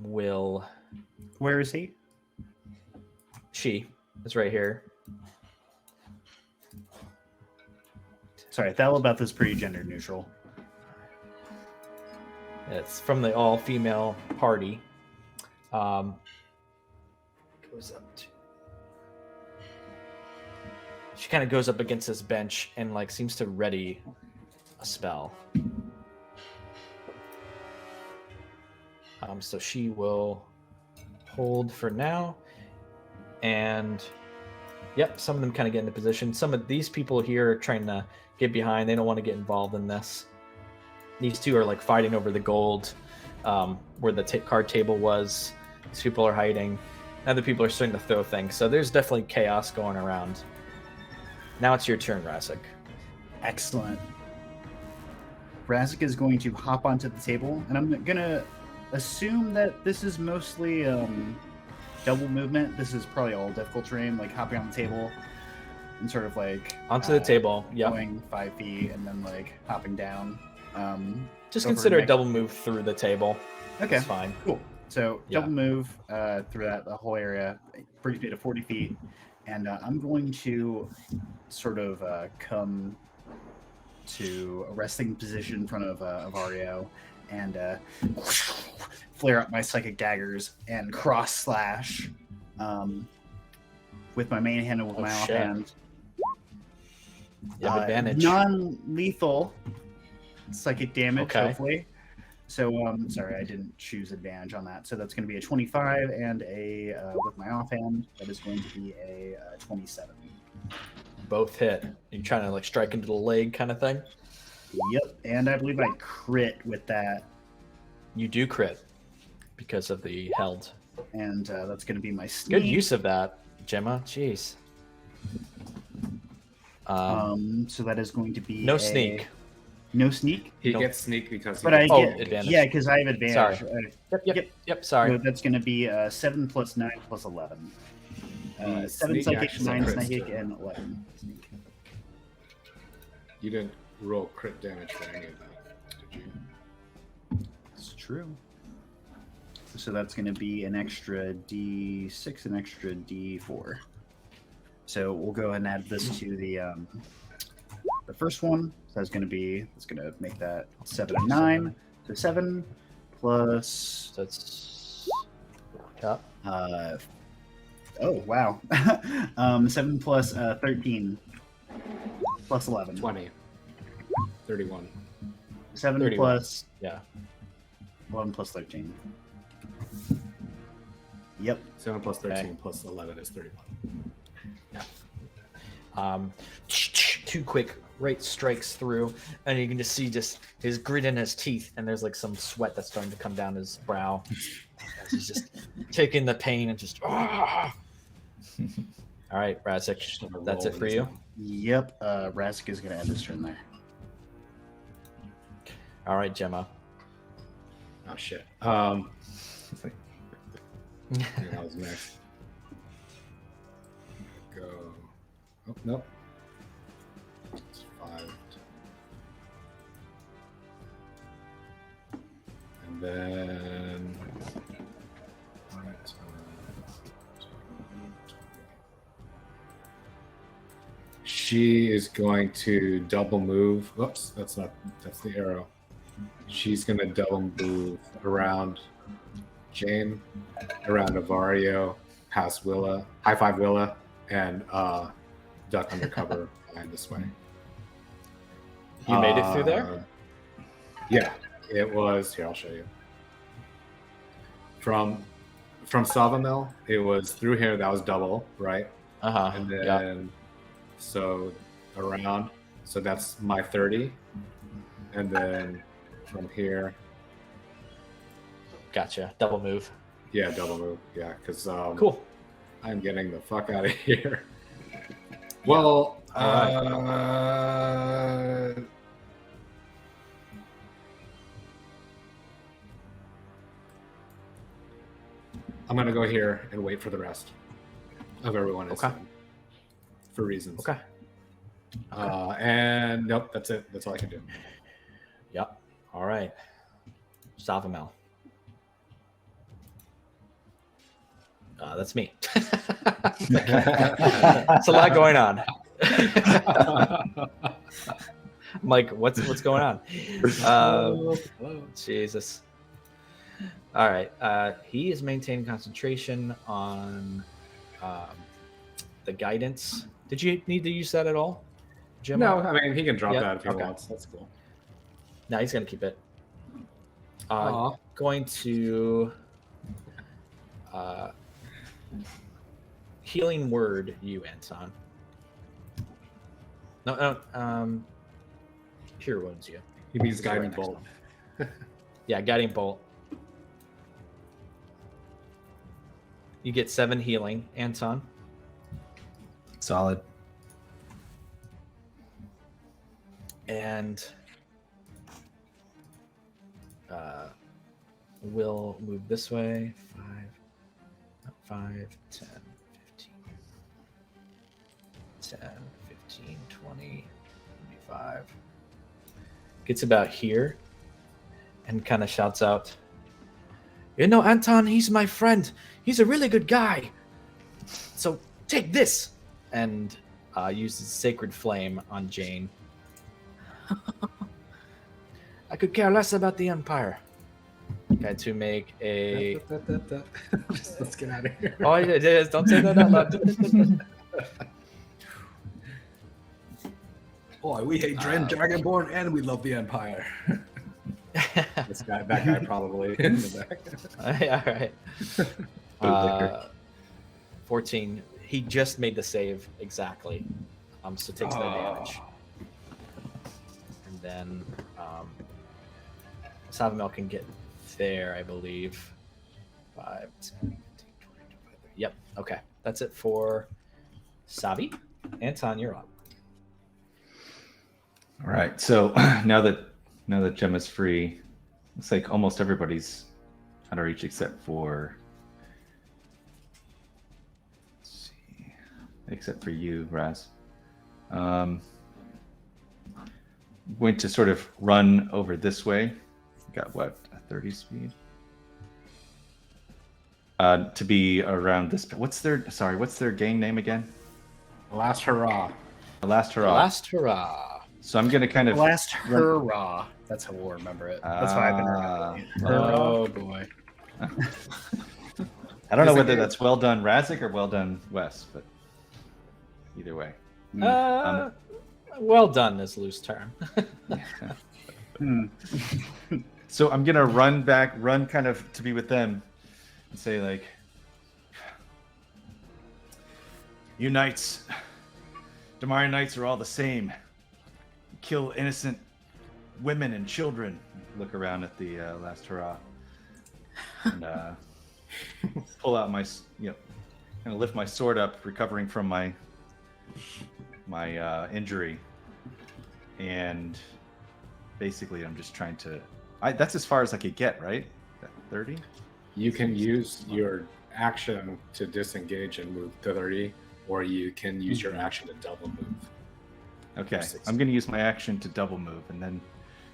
will... Where is he? She is right here. Sorry, Thalabeth is pretty gender neutral. It's from the all-female party. Goes up to... She kind of goes up against this bench and like seems to ready a spell. So she will hold for now. And yep, some of them kind of get into position. Some of these people here are trying to get behind. They don't want to get involved in this. These two are like fighting over the gold where the card table was. These people are hiding. Other people are starting to throw things. So there's definitely chaos going around. Now it's your turn, Rasik. Excellent. Razik is going to hop onto the table, and I'm going to assume that this is mostly double movement. This is probably all difficult terrain, like hopping on the table and sort of like... Onto the table, yeah. Going 5 feet and then like hopping down. Just consider a double move through the table. Okay. It's fine. Cool. So Yeah. double move through the whole area, brings me to 40 feet. And I'm going to sort of come to a resting position in front of Ario and flare up my psychic daggers and cross slash with my main hand and with my offhand. You have advantage. Non-lethal psychic damage, Okay. hopefully. So, sorry, I didn't choose advantage on that. So that's going to be a 25 and a, with my offhand, that is going to be a 27. Both hit. You're trying to like strike into the leg kind of thing? Yep, and I believe I crit with that. You do crit because of the held. And that's going to be my sneak. Good use of that, Gemma. Jeez. So that is going to be No sneak. No sneak? He Nope. gets sneak because he But I gets get advantage. Yeah, because I have advantage. Sorry. Yep. Sorry. So that's going to be 7 plus 9 plus 11. 7 sneak psychic, actually 9 crits psychic, too. and 11 sneak. You didn't roll crit damage for any of that, did you? It's true. So that's going to be an extra D6, an extra D4. So we'll go ahead and add this to the first one. So that's going to make that 7 and 9. So 7 plus. That's yeah. Oh wow. 7 plus 13 plus 11. 20. 31. 7 31. plus Yeah. 11 plus 13. Yep. 7 plus 13 Okay. plus 11 is 31. Two quick right strikes through, and you can just see his grit in his teeth, and there's like some sweat that's starting to come down his brow. As he's just taking the pain and just. All right, Razik, that's it for you. Yep. Razik is going to end his turn there. All right, Gemma. Oh shit. Yeah, that was next. Go. Oh, nope. It's 5. And then. She is going to double move. Whoops, that's the arrow. She's going to double move around Jane, around Avario, past Willa, high five Willa, and duck under cover behind this way. You made it through there? Yeah, it was. Here, I'll show you. From Savamil, it was through here. That was double, right? And then so around, so that's my 30, and then from here. Gotcha. Double move. Yeah, double move. Yeah, because Cool. I'm getting the fuck out of here. Well, I'm gonna go here and wait for the rest of everyone. Okay. For reasons. Okay. And nope, that's it. That's all I can do. Yep. All right. Savamel. That's me. It's a lot going on. I'm like, what's going on? Jesus. All right. He is maintaining concentration on the guidance. Did you need to use that at all, Jim? No, I mean he can drop Yep. that if he Okay. wants. That's cool. No, he's gonna keep it. Aw. Going to healing word you, Anton. No, cure wounds you. He needs This is right guiding next bolt. to him. Yeah, guiding bolt. You get 7 healing, Anton. Solid. And we'll move this way. 5, 10, 15, 10, 15, 20, 25. Gets about here and kind of shouts out, "You know, Anton, he's my friend. He's a really good guy. So take this." And uses Sacred Flame on Jane. I could care less about the Empire. Got to make a... Let's get out of here. Oh, it is. Don't say that out loud. Boy, we hate Dragonborn and we love the Empire. That guy probably in the back. All right. 14. He just made the save exactly. So takes no damage. And then Savamel can get there, I believe. 5, 10, 15, 20, 25, 30. Yep. Okay. That's it for Savi. Anton, you're up. All right. So now that Gemma's free, looks like almost everybody's out of reach except for you, Raz. I'm going to sort of run over this way. Got what, a 30 speed? To be around this. What's their gang name again? Last hurrah. The Last Hurrah. Last hurrah. So I'm going to kind of Last hurrah. That's how we'll remember it. That's why I've been remembering it. Oh boy. I don't know whether that's well done Razik or well done Wes, but either way. Well done is loose term. So I'm gonna run kind of to be with them and say like, "You knights, Damari knights are all the same. You kill innocent women and children." Look around at the Last Hurrah and pull out my, kind of lift my sword up, recovering from my injury, and basically I'm just trying to. That's as far as I could get, right? 30. You can use your action to disengage and move to 30, or you can use your action to double move. Okay, I'm going to use my action to double move, and then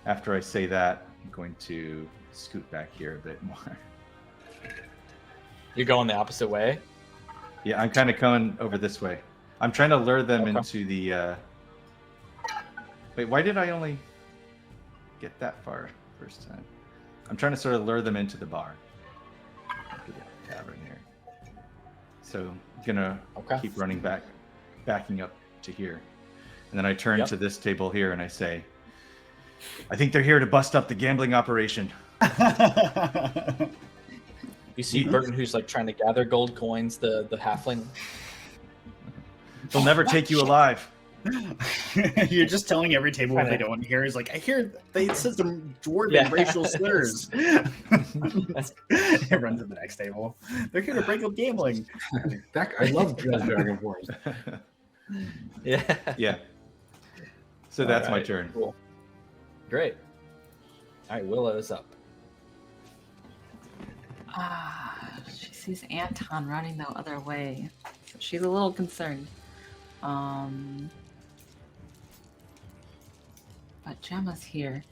after I say that, I'm going to scoot back here a bit more. You're going the opposite way? Yeah, I'm kind of coming over this way. I'm trying to lure them into the... Wait, why did I only get that far first time? I'm trying to sort of lure them into the bar. Tavern here. So I'm going to keep running backing up to here. And then I turn to this table here and I say, "I think they're here to bust up the gambling operation." You see Burton, who's like trying to gather gold coins. The halfling. They'll never take you alive. You're just telling every table what they don't want to hear. He's like, I hear they said some dwarven racial slurs. It runs to the next table. They're here to break up gambling. I love Dragonborn. Yeah. Yeah. So that's my Alright, turn. Cool. Great. All right, Willow is up. She sees Anton running the other way. So she's a little concerned. But Gemma's here.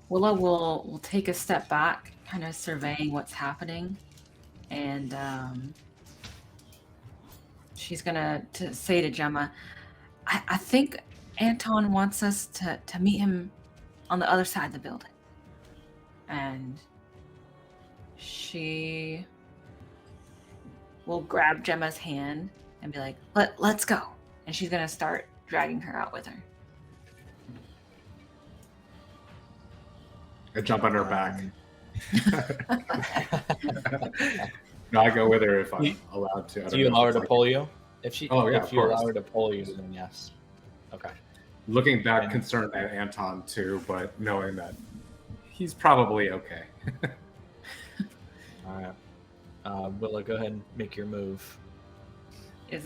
Willow will take a step back, kind of surveying what's happening, and she's gonna say to Gemma, I think Anton wants us to meet him on the other side of the building. And she will grab Gemma's hand and be like, let's go. And she's gonna start dragging her out with her. I jump on her back. No, I go with her if I'm allowed to. Do you allow her to pull you? If you allow course. her to pull you, then yes. Okay. Looking back, concerned at Anton too, but knowing that he's probably okay. All right. Willow, go ahead and make your move. Do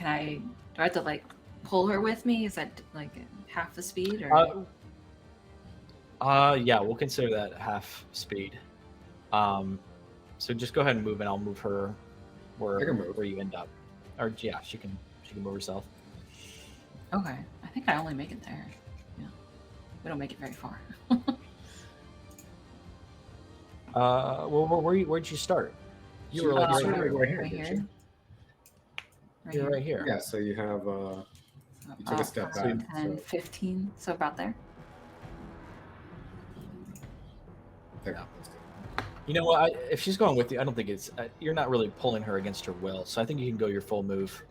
I have to like pull her with me? Is that like half the speed or? Yeah, we'll consider that half speed. So just go ahead and move, and I'll move her where you end up. Or yeah, she can move herself. Okay, I think I only make it there. Yeah, we don't make it very far. Well, where'd you start? You were like right here. You're right here. Yeah, so you have you took a step back. 10, 15, so about there. There. Yeah. You know what? If she's going with you, I don't think it's. You're not really pulling her against her will, so I think you can go your full move.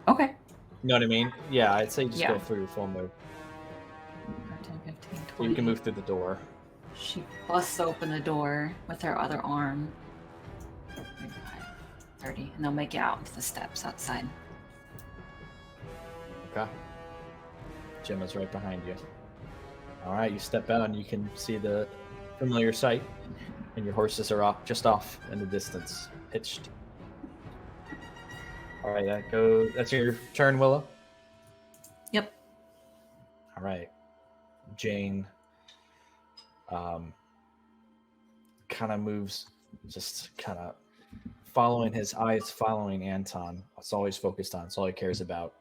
Okay. You know what I mean? Yeah, I'd say just go through your full move. 10, 15, 20. So you can move through the door. She busts open the door with her other arm. 35, 30, and they'll make it out to the steps outside. Okay. Gemma's right behind you. All right, you step out and you can see the familiar sight, and your horses are just off in the distance, hitched. All right, that's your turn, Willow? Yep. All right. Jane kind of moves, just kind of following his eyes, following Anton. It's always focused on. It's all he cares about.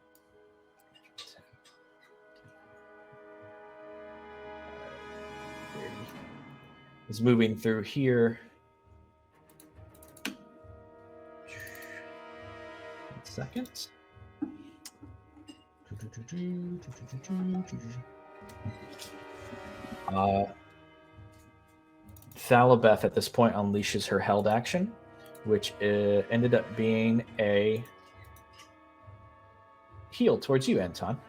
He's moving through here. 1 second. Thalabeth at this point unleashes her held action, which ended up being a heal towards you, Anton.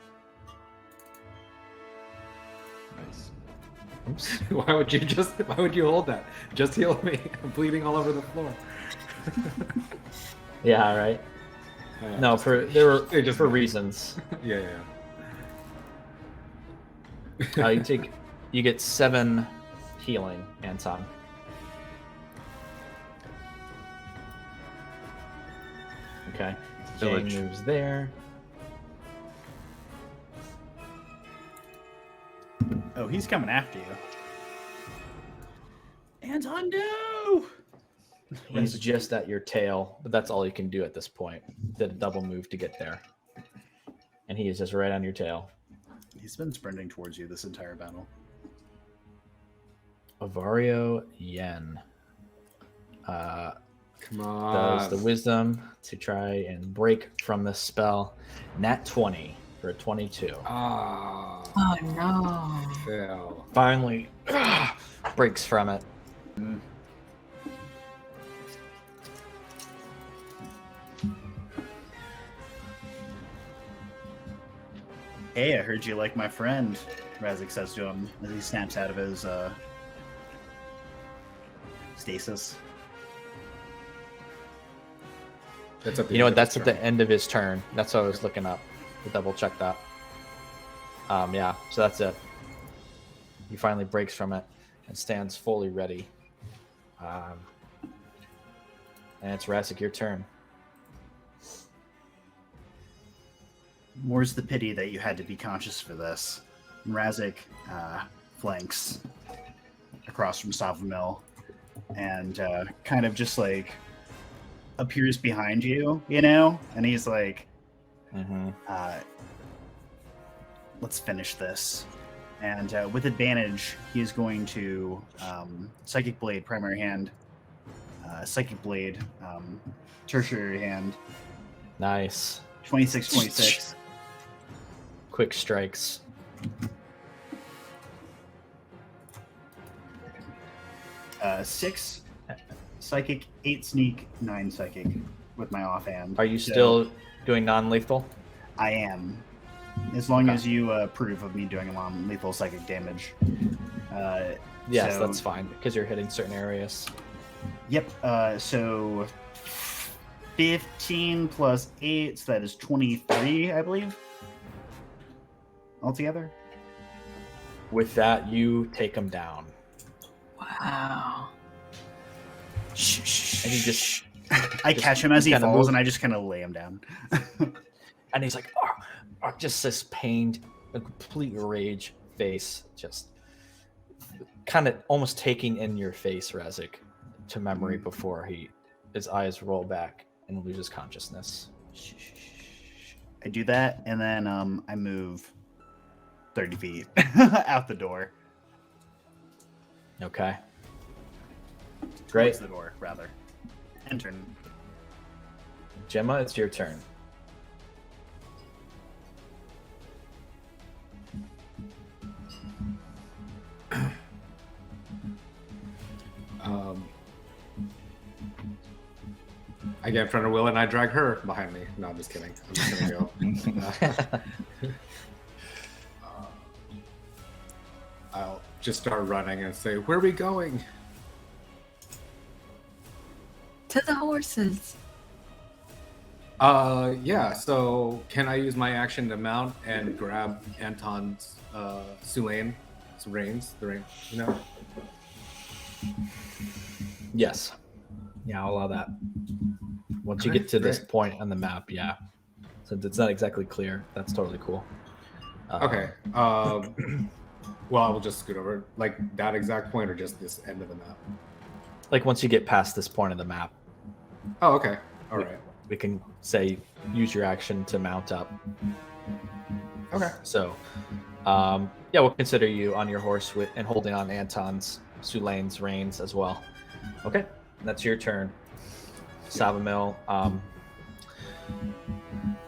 Nice. Oops. Why would you hold that? Just heal me. I'm bleeding all over the floor. Yeah, right. No, for reasons. Yeah. You get 7 healing, Anton. Okay. Jane Village. moves there. Oh, he's coming after you. Anton, no! He's just at your tail, but that's all you can do at this point. Did a double move to get there. And he is just right on your tail. He's been sprinting towards you this entire battle. Avario Yen Come on. does the wisdom to try and break from the spell. Nat 20 for a 22. Ah, Oh no. fail. Finally breaks from it. Hey, I heard you like my friend, Razik says to him as he snaps out of his stasis. That's at the You know end what? of That's his at the turn. end of his turn. That's what I was looking up to double check that. Yeah, so that's it. He finally breaks from it and stands fully ready. And it's Rasik, your turn. More's the pity that you had to be conscious for this. Razik flanks across from Savamil and kind of just like appears behind you, you know? And he's like, let's finish this. And with advantage, he is going to Psychic Blade, primary hand, Psychic Blade, tertiary hand, Nice. 26. Quick strikes. 6 psychic, 8 sneak, 9 psychic with my offhand. Are you So still doing non-lethal? I am. As long Okay. as you approve of me doing a non-lethal psychic damage. Yes, so- that's fine because you're hitting certain areas. Yep. So 15 plus 8, so that is 23, I believe. Altogether. With that, you take him down. Wow. And he just I catch him as he kinda falls, move- and I just kind of lay him down. and he's like, just this pained, a complete rage face, just kind of almost taking in your face, Razik, to memory before his eyes roll back and loses consciousness. I do that, and then I move 30 feet out the door. Okay. Great. Towards the door, rather. Enter. Gemma, it's your turn. I get in front of Will and I drag her behind me. No, I'm just kidding. I'm just gonna go. I'll just start running and say, "Where are we going?" To the horses. Yeah. So can I use my action to mount and grab Anton's Sulane's reins? The reins, you know. Yes. Yeah, I'll allow that. Once you Okay, get to this great. point on the map, yeah. Since it's not exactly clear, that's totally cool. Okay. Well, I will just scoot over, like that exact point, or just this end of the map. Like once you get past this point of the map, Oh, okay. All right. we can say use your action to mount up. Okay. So, yeah, we'll consider you on your horse and holding on Anton's Sulane's reins as well. Okay, that's your turn. Savamil,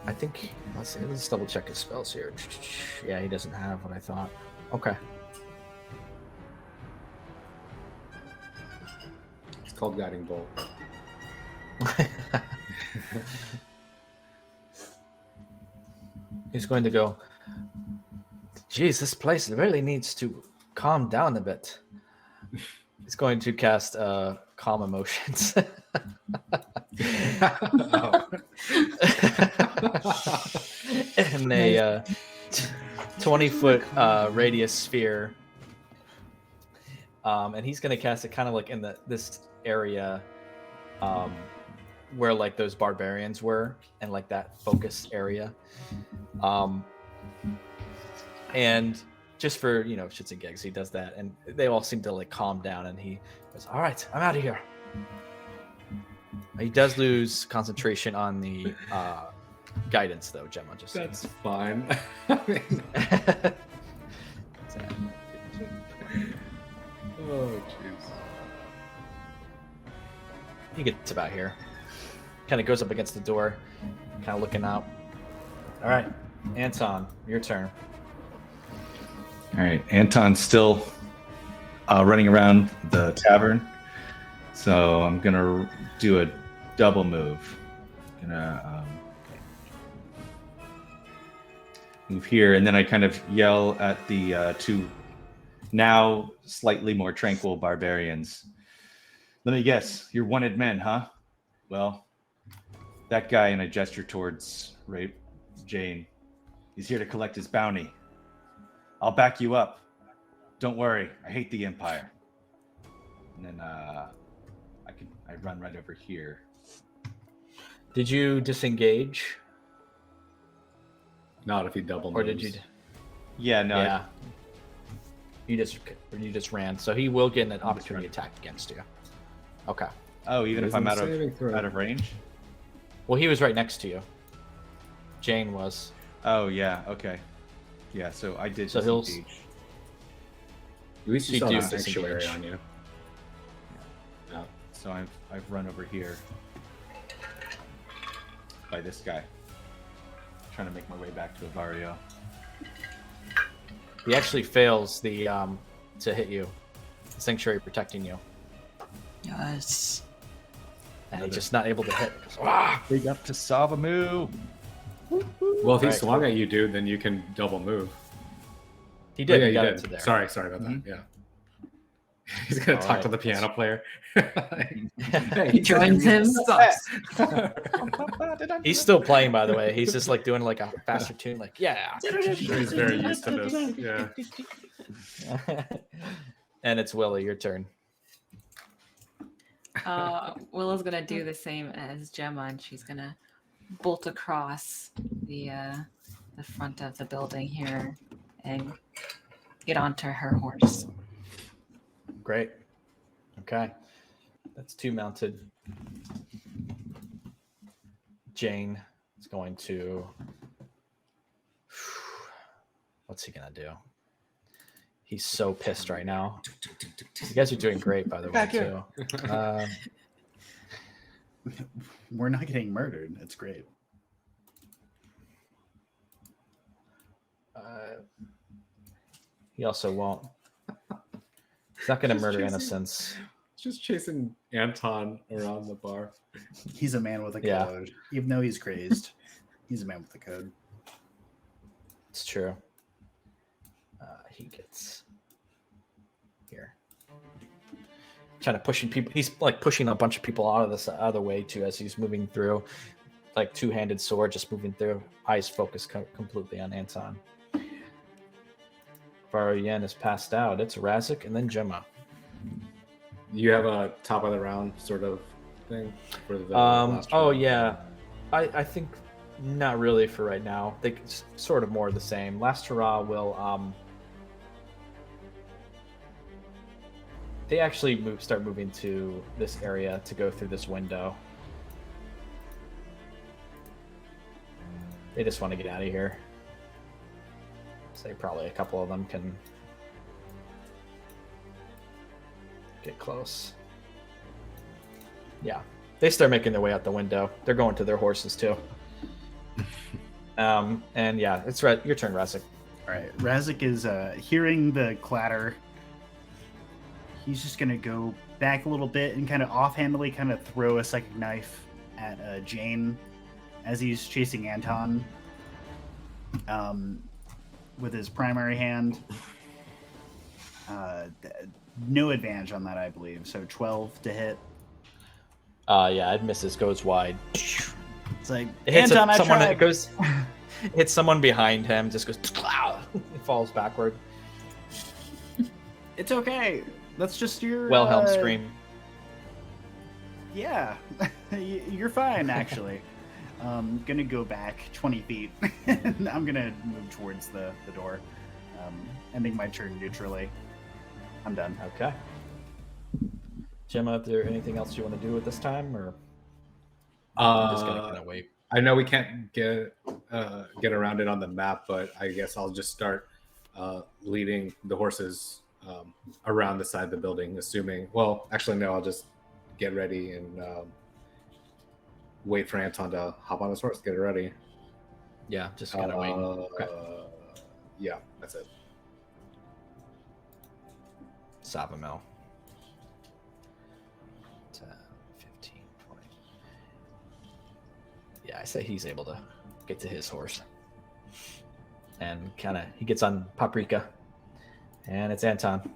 I think, let's double check his spells here. Yeah, he doesn't have what I thought. Okay. It's called Guiding Bolt. He's going to go, geez, this place really needs to calm down a bit. He's going to cast Calm Emotions. Oh. In a 20-foot radius sphere. And he's going to cast it kind of like in this area where like those barbarians were, and like that focus area. And just for, shits and gigs, he does that, and they all seem to like calm down, and he goes, all right, I'm out of here. He does lose concentration on the guidance, though, Gemma. Just That's fine. I mean, oh, jeez. he gets about here. Kind of goes up against the door, kind of looking out. All right, Anton, your turn. All right, Anton's still running around the tavern, so I'm gonna do a double move. Gonna move here, and then I kind of yell at the two now slightly more tranquil barbarians. Let me guess. You're wanted men, huh? Well, that guy, and I gesture towards Jane. He's here to collect his bounty. I'll back you up. Don't worry. I hate the Empire. And then I run right over here. Did you disengage? Not if he double moves. Or did you? Yeah, no. Yeah. You just ran. So he will get an opportunity attack against you. Okay. Oh, even if I'm out Saving throw. of range? Well, he was right next to you. Jane was. Oh, yeah. Okay. Yeah, so I did So he'll- disengage. At least you You still do have sanctuary disengage. on you. Yeah. So I've run over here by this guy. Trying to make my way back to Avario. He actually fails the to hit you. The sanctuary protecting you, Yes. and he's just not able to hit. Big up to Savamu. Well, if he Right. swung at you, dude, then you can double move. He Oh, did. yeah, He you got did. it to there. Sorry about that. Yeah. He's gonna talk to Alright. the piano player. He joins him. Sucks. He's still playing, by the way. He's just like doing like a faster tune, like yeah. He's very used to this. Yeah. And it's Willie. Your turn. Willow's gonna do the same as Gemma, and she's gonna bolt across the front of the building here and get onto her horse. Great. Okay. That's 2 mounted. Jane is going to. What's he gonna do? He's so pissed right now. You guys are doing great, by the way, Back here. too. We're not getting murdered. It's great. He also won't. He's not going to Just murder chasing- innocents. Just chasing Anton around the bar. He's a man with a Yeah. code. Even though he's crazed, he's a man with a code. It's true. He gets here. Trying to pushing people. He's like pushing a bunch of people out of this other way too as he's moving through. Like two-handed sword, just moving through. Eyes focused completely on Anton. Varyen is passed out. It's Razik and then Gemma. You have a top of the round sort of thing for the last Oh round? yeah, I think not really for right now. They sort of more the same. Last hurrah will they actually start moving to this area to go through this window. They just want to get out of here. Say probably a couple of them can get close. Yeah, they start making their way out the window. They're going to their horses too. And yeah, it's your turn, Razik. All right, Razik is hearing the clatter. He's just gonna go back a little bit and kind of offhandedly kind of throw a psychic knife at Jane as he's chasing Anton with his primary hand. No advantage on that, I believe. So 12 to hit. Yeah, it misses, goes wide. It's like It hits Anton, I someone. tried. It goes. Hits someone behind him. Just goes. It falls backward. It's okay. That's just your Wilhelm scream. Yeah, you're fine actually. Gonna go back 20 feet. And I'm gonna move towards the door, ending my turn neutrally. I'm done. Okay. Gemma, is there anything else you want to do at this time, or I'm just gonna kind of wait? I know we can't get around it on the map, but I guess I'll just start leading the horses around the side of the building, assuming. Well, actually, no. I'll just get ready and wait for Anton to hop on his horse, get it ready. Yeah, just kind of wait. Okay. Yeah, that's it. Savamel. 10, 15, 20. Yeah, I say he's able to get to his horse. And he gets on Paprika. And it's Anton.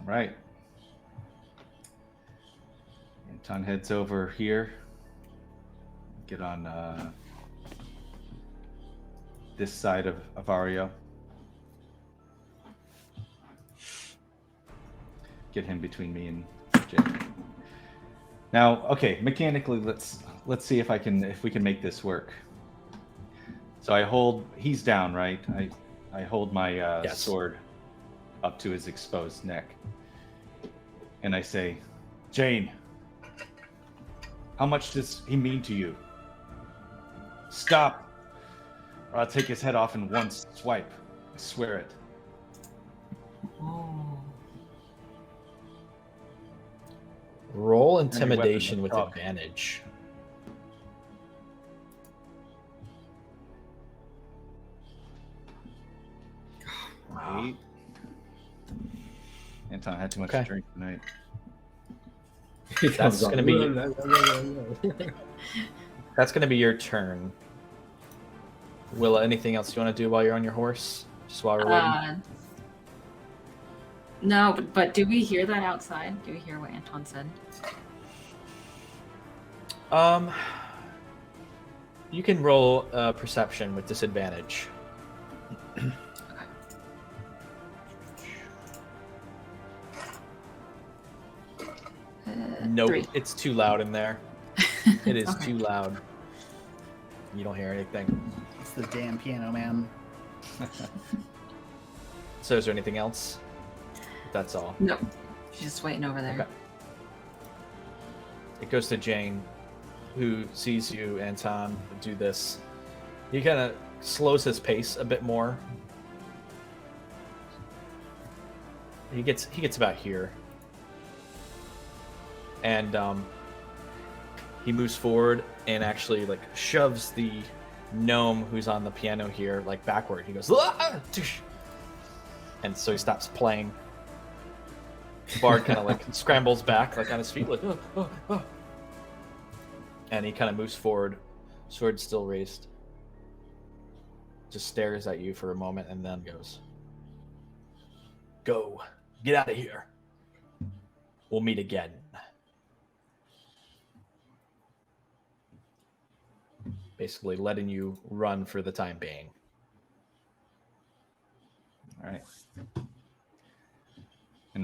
Right. Anton heads over here. Get on this side of Avario. Get him between me and Jake. Now, okay, mechanically, let's see if we can make this work. So he's down, right? I hold my Yes. sword up to his exposed neck, and I say, Jane, how much does he mean to you? Stop, or I'll take his head off in one swipe. I swear it. Roll intimidation weapon with to talk. advantage. Eight. Anton had too much Okay. to drink tonight. That's gonna be your turn. Willa, anything else you want to do while you're on your horse? Just while we're waiting? No, but do we hear that outside? Do we hear what Anton said? You can roll perception with disadvantage. Nope, 3. it's too loud in there. It is Okay. too loud. You don't hear anything. It's the damn piano, man. So is there anything else? That's all. No, she's just waiting over there. Okay. It goes to Jane, who sees you, Anton, do this. He kind of slows his pace a bit more. He gets about here, and he moves forward and actually like shoves the gnome who's on the piano here like backward. He goes, "Ah!" And so he stops playing. The bard kind of like scrambles back like on his feet, like, oh, oh, oh. And he kind of moves forward, sword still raised. Just stares at you for a moment and then goes, "Go, get out of here. We'll meet again." Basically letting you run for the time being. All right. And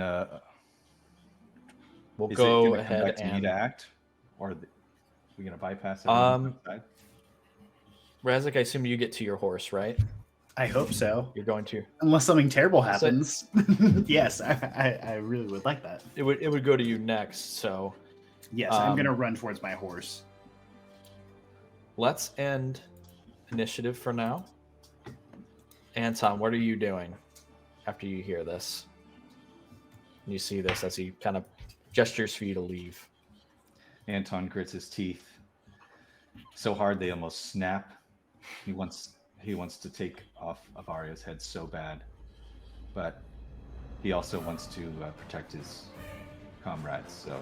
We'll is it go gonna come ahead back to me and to act, or we gonna bypass it? Razik, I assume you get to your horse, right? I hope so. You're going to. Unless something terrible happens. Yes, I really would like that. It would go to you next. So Yes, I'm going to run towards my horse. let's end initiative for now. Anton, what are you doing after you hear this? You see this as he kind of gestures for you to leave. Anton grits his teeth so hard they almost snap. He wants to take off Avario's head so bad, but he also wants to protect his comrades, so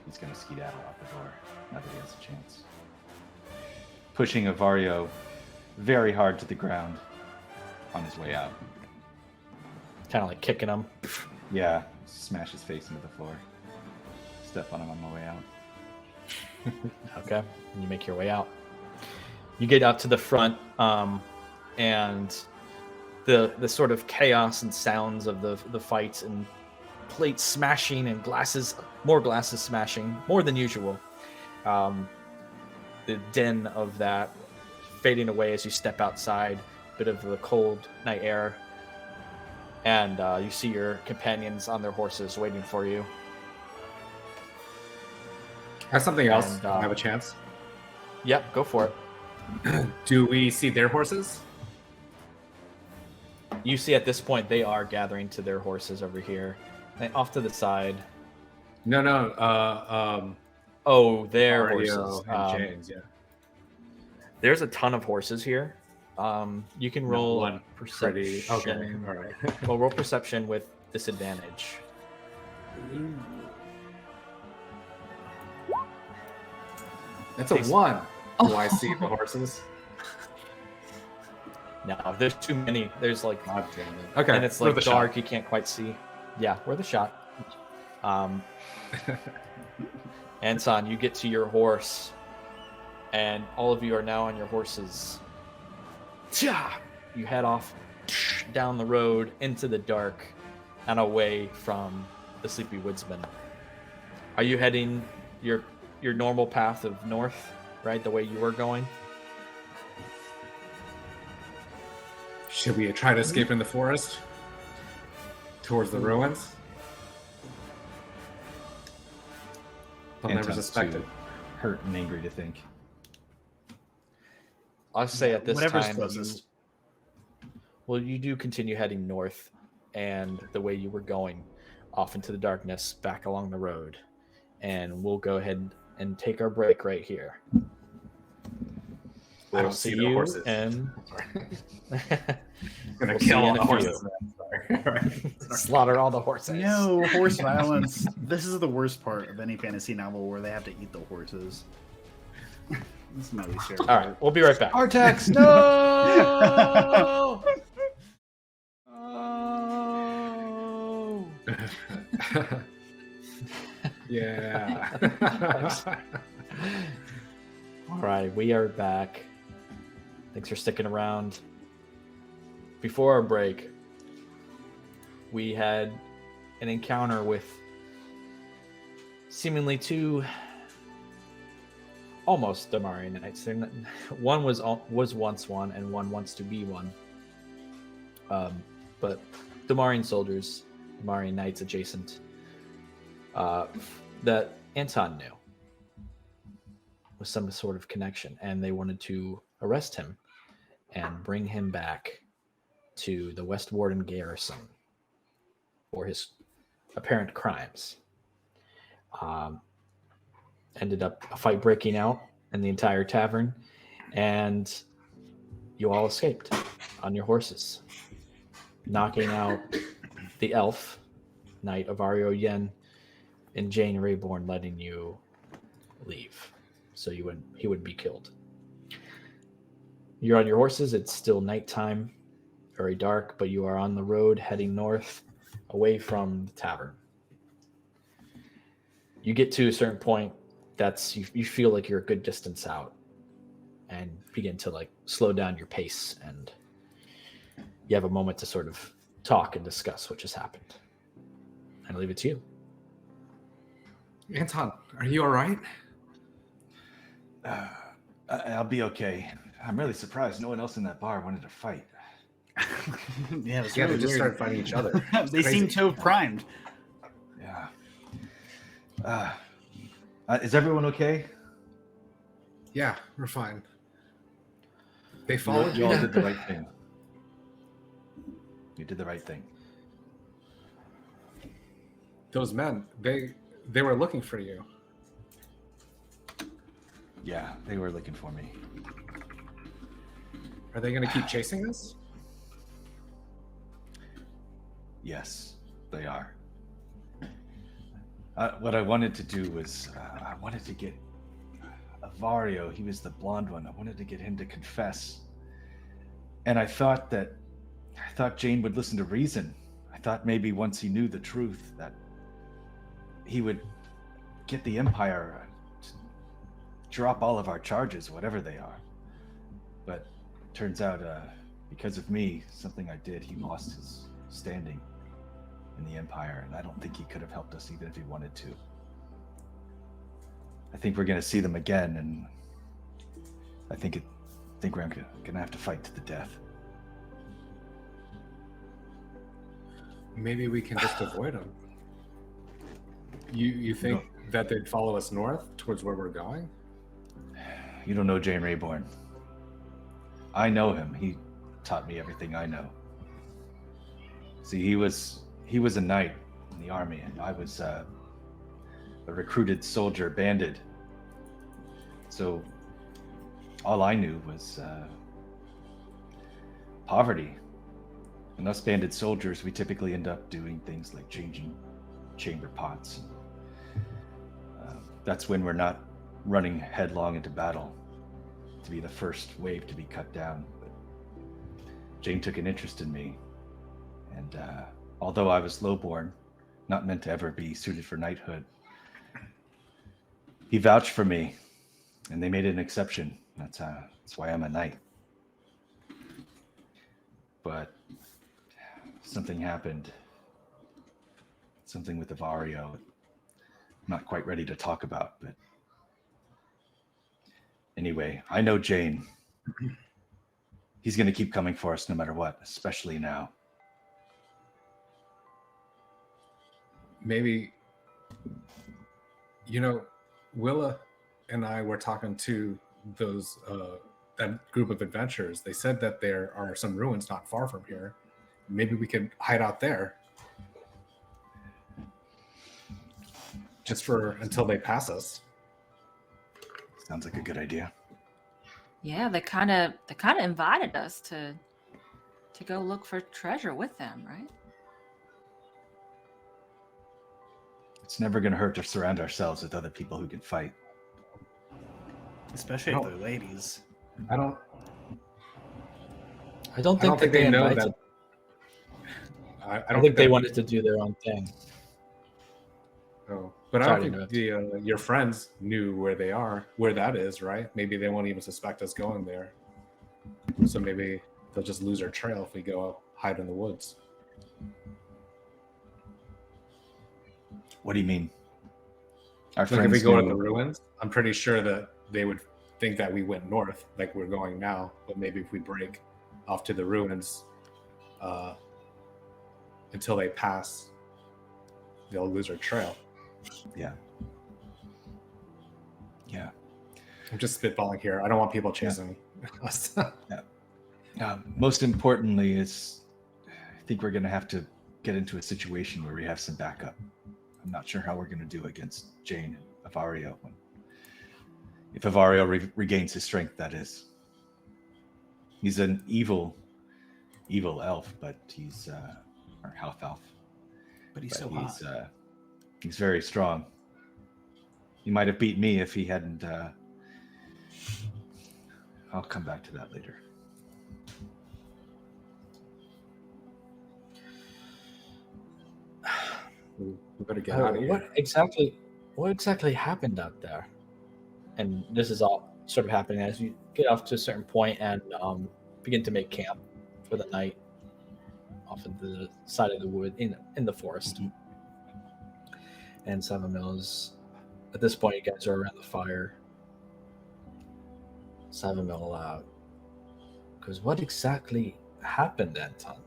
he's going to skedaddle out the door now that he has a chance. Pushing Avario very hard to the ground on his way out. Kind of like kicking him. Yeah, smash his face into the floor. Step on him on my way out. Okay, and you make your way out. You get out to the front, and the sort of chaos and sounds of the fights and plates smashing and more glasses smashing, more than usual. The din of that fading away as you step outside, bit of the cold night air, and you see your companions on their horses waiting for you. I have something else. And, I have a chance. Yep, go for it. Do we see their horses? You see at this point they are gathering to their horses over here. And off to the side. No. Oh, their Mario horses. and James, yeah. There's a ton of horses here. You can roll one perception. Okay, all right. Well, roll perception with disadvantage. That's a 1. Do I see the horses? No, there's too many. There's like, God damn it. Okay. and it's worth like a shot. dark. You can't quite see. Yeah, worth a shot. Anton, you get to your horse, and all of you are now on your horses. You head off down the road into the dark and away from the Sleepy Woodsman. Are you heading your normal path of north, right? The way you were going? Should we try to escape in the forest? Towards the ruins? I'll never Anton's suspected. too hurt and angry to think. I'll say at this Whatever's time, closest. you do continue heading north, and the way you were going, off into the darkness, back along the road, and we'll go ahead and take our break right here. I don't see the horses. and Gonna We'll kill see all in the a few. horses. Sorry. slaughter all the horses. No horse violence. This is the worst part of any fantasy novel where they have to eat the horses. This is my least favorite. All right, we'll be right back. Artax, no! Oh! Yeah. All right, we are back. Thanks for sticking around. Before our break, we had an encounter with seemingly two almost Damarian knights. One was once one, and one wants to be one. But Damarian soldiers, Damarian knights adjacent, that Anton knew with some sort of connection, and they wanted to arrest him and bring him back to the West Warden garrison for his apparent crimes. Ended up a fight breaking out in the entire tavern, and you all escaped on your horses, knocking out the elf, Knight Avario Yen, and Jane Rayborn, letting you leave, so he would be killed. You're on your horses. It's still nighttime, very dark, but you are on the road heading north, away from the tavern. You get to a certain point that's you feel like you're a good distance out, and begin to like slow down your pace, and you have a moment to sort of talk and discuss what just happened. And I leave it to you. Anton, are you all right? I'll be okay. I'm really surprised no one else in that bar wanted to fight. Yeah, it's Yeah, really they just weird. started fighting each other. They seem to have primed. Yeah. Is everyone okay? Yeah, we're fine. They followed You you. all did the right thing. You did the right thing. Those men, they were looking for you. Yeah, they were looking for me. Are they going to keep chasing us? Yes, they are. What I wanted to do was, I wanted to get Avario, he was the blonde one, I wanted to get him to confess. And I thought Jane would listen to reason. I thought maybe once he knew the truth that he would get the Empire to drop all of our charges, whatever they are. But it turns out, because of me, something I did, he lost his standing in the Empire, and I don't think he could have helped us even if he wanted to. I think we're going to see them again, and I think we're going to have to fight to the death. Maybe we can just avoid them. You think that they'd follow us north towards where we're going? You don't know Jane Rayborn. I know him. He taught me everything I know. See, he was a knight in the army, and I was a recruited soldier, bandit. So all I knew was poverty. And us bandit soldiers, we typically end up doing things like changing chamber pots. That's when we're not running headlong into battle to be the first wave to be cut down. But Jane took an interest in me, and although I was lowborn, not meant to ever be suited for knighthood. He vouched for me, and they made an exception. That's why I'm a knight. But something happened. Something with Avario. I'm not quite ready to talk about, but anyway, I know Jane. He's going to keep coming for us no matter what, especially now. Maybe, Willa and I were talking to those that group of adventurers. They said that there are some ruins not far from here. Maybe we could hide out there, just for until they pass us. Sounds like a good idea. Yeah, they kind of invited us to go look for treasure with them, right? It's never going to hurt to surround ourselves with other people who can fight. Especially if they're ladies. I don't think think they they know invited. that. I don't think they wanted to do their own thing. Oh, but I Sorry don't to think your friends knew where they are, where that is, right? Maybe they won't even suspect us going there. So maybe they'll just lose our trail if we go hide in the woods. What do you mean? Our Like if friends we go to knew- the ruins, I'm pretty sure that they would think that we went north, like we're going now. But maybe if we break off to the ruins until they pass, they'll lose our trail. Yeah. I'm just spitballing here. I don't want people chasing us. Most importantly is, I think we're going to have to get into a situation where we have some backup. I'm not sure how we're going to do against Jane and Avario. If Avario regains his strength, that is. He's an evil elf, but he's or half elf. But he's so hot. He's very strong. He might have beat me if he hadn't. I'll come back to that later. We better get out of here. What exactly happened out there? And this is all sort of happening as you get off to a certain point and begin to make camp for the night off of the side of the wood in the forest. Mm-hmm. And Savamil is, at this point, you guys are around the fire. Savamil goes, "What exactly happened, Anton?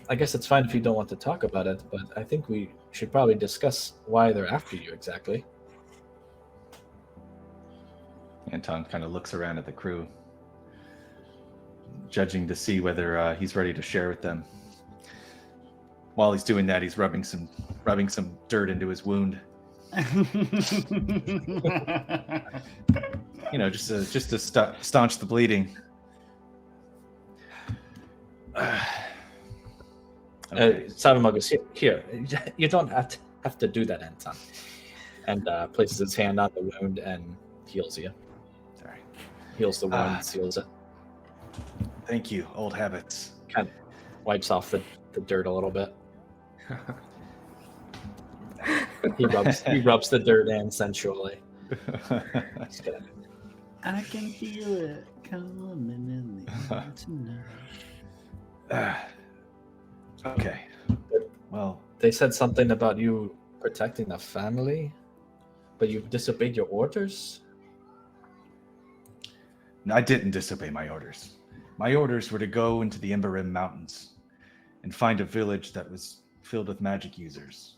I guess it's fine if you don't want to talk about it, but I think we should probably discuss why they're after you exactly." Anton kind of looks around at the crew, judging to see whether he's ready to share with them. While he's doing that, he's rubbing some dirt into his wound. Just to staunch the bleeding. Okay. Savamil goes, here, you don't have to do that, Anton. And places his hand on the wound and heals you. Sorry. Heals the wound, seals it. Thank you, old habits. Kind of wipes off the dirt a little bit. He rubs the dirt in sensually. Just kidding. I can feel it coming in the air tonight. Okay. Well, They said something about you protecting the family, but you disobeyed your orders? I didn't disobey my orders. My orders were to go into the Emberim Mountains and find a village that was filled with magic users.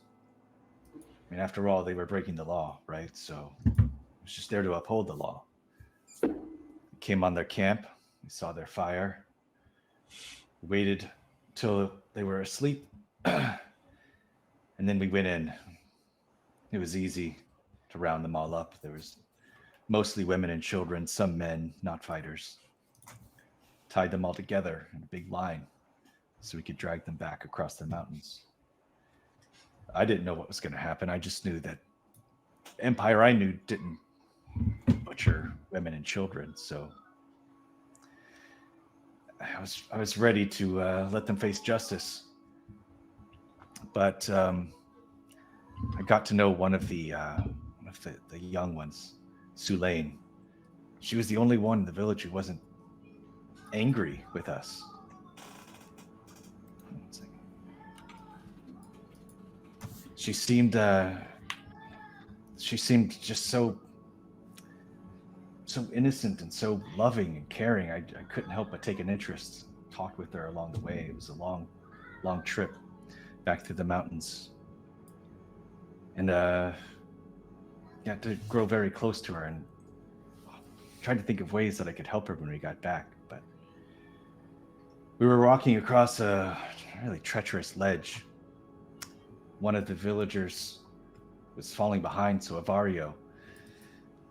After all, they were breaking the law, right? So I was just there to uphold the law. We came on their camp. We saw their fire. We waited till they were asleep. And then we went in. It was easy to round them all up. There was mostly women and children, some men, not fighters. Tied them all together in a big line so we could drag them back across the mountains. I didn't know what was going to happen. I just knew that the empire I knew didn't butcher women and children. So I was ready to let them face justice. But I got to know one of the young ones, Sulaine. She was the only one in the village who wasn't angry with us. She seemed just so innocent and so loving and caring. I couldn't help but take an interest. Talked with her along the way. It was a long trip back through the mountains, and got to grow very close to her, and tried to think of ways that I could help her when we got back. But we were walking across a really treacherous ledge. One of the villagers was falling behind, so Avario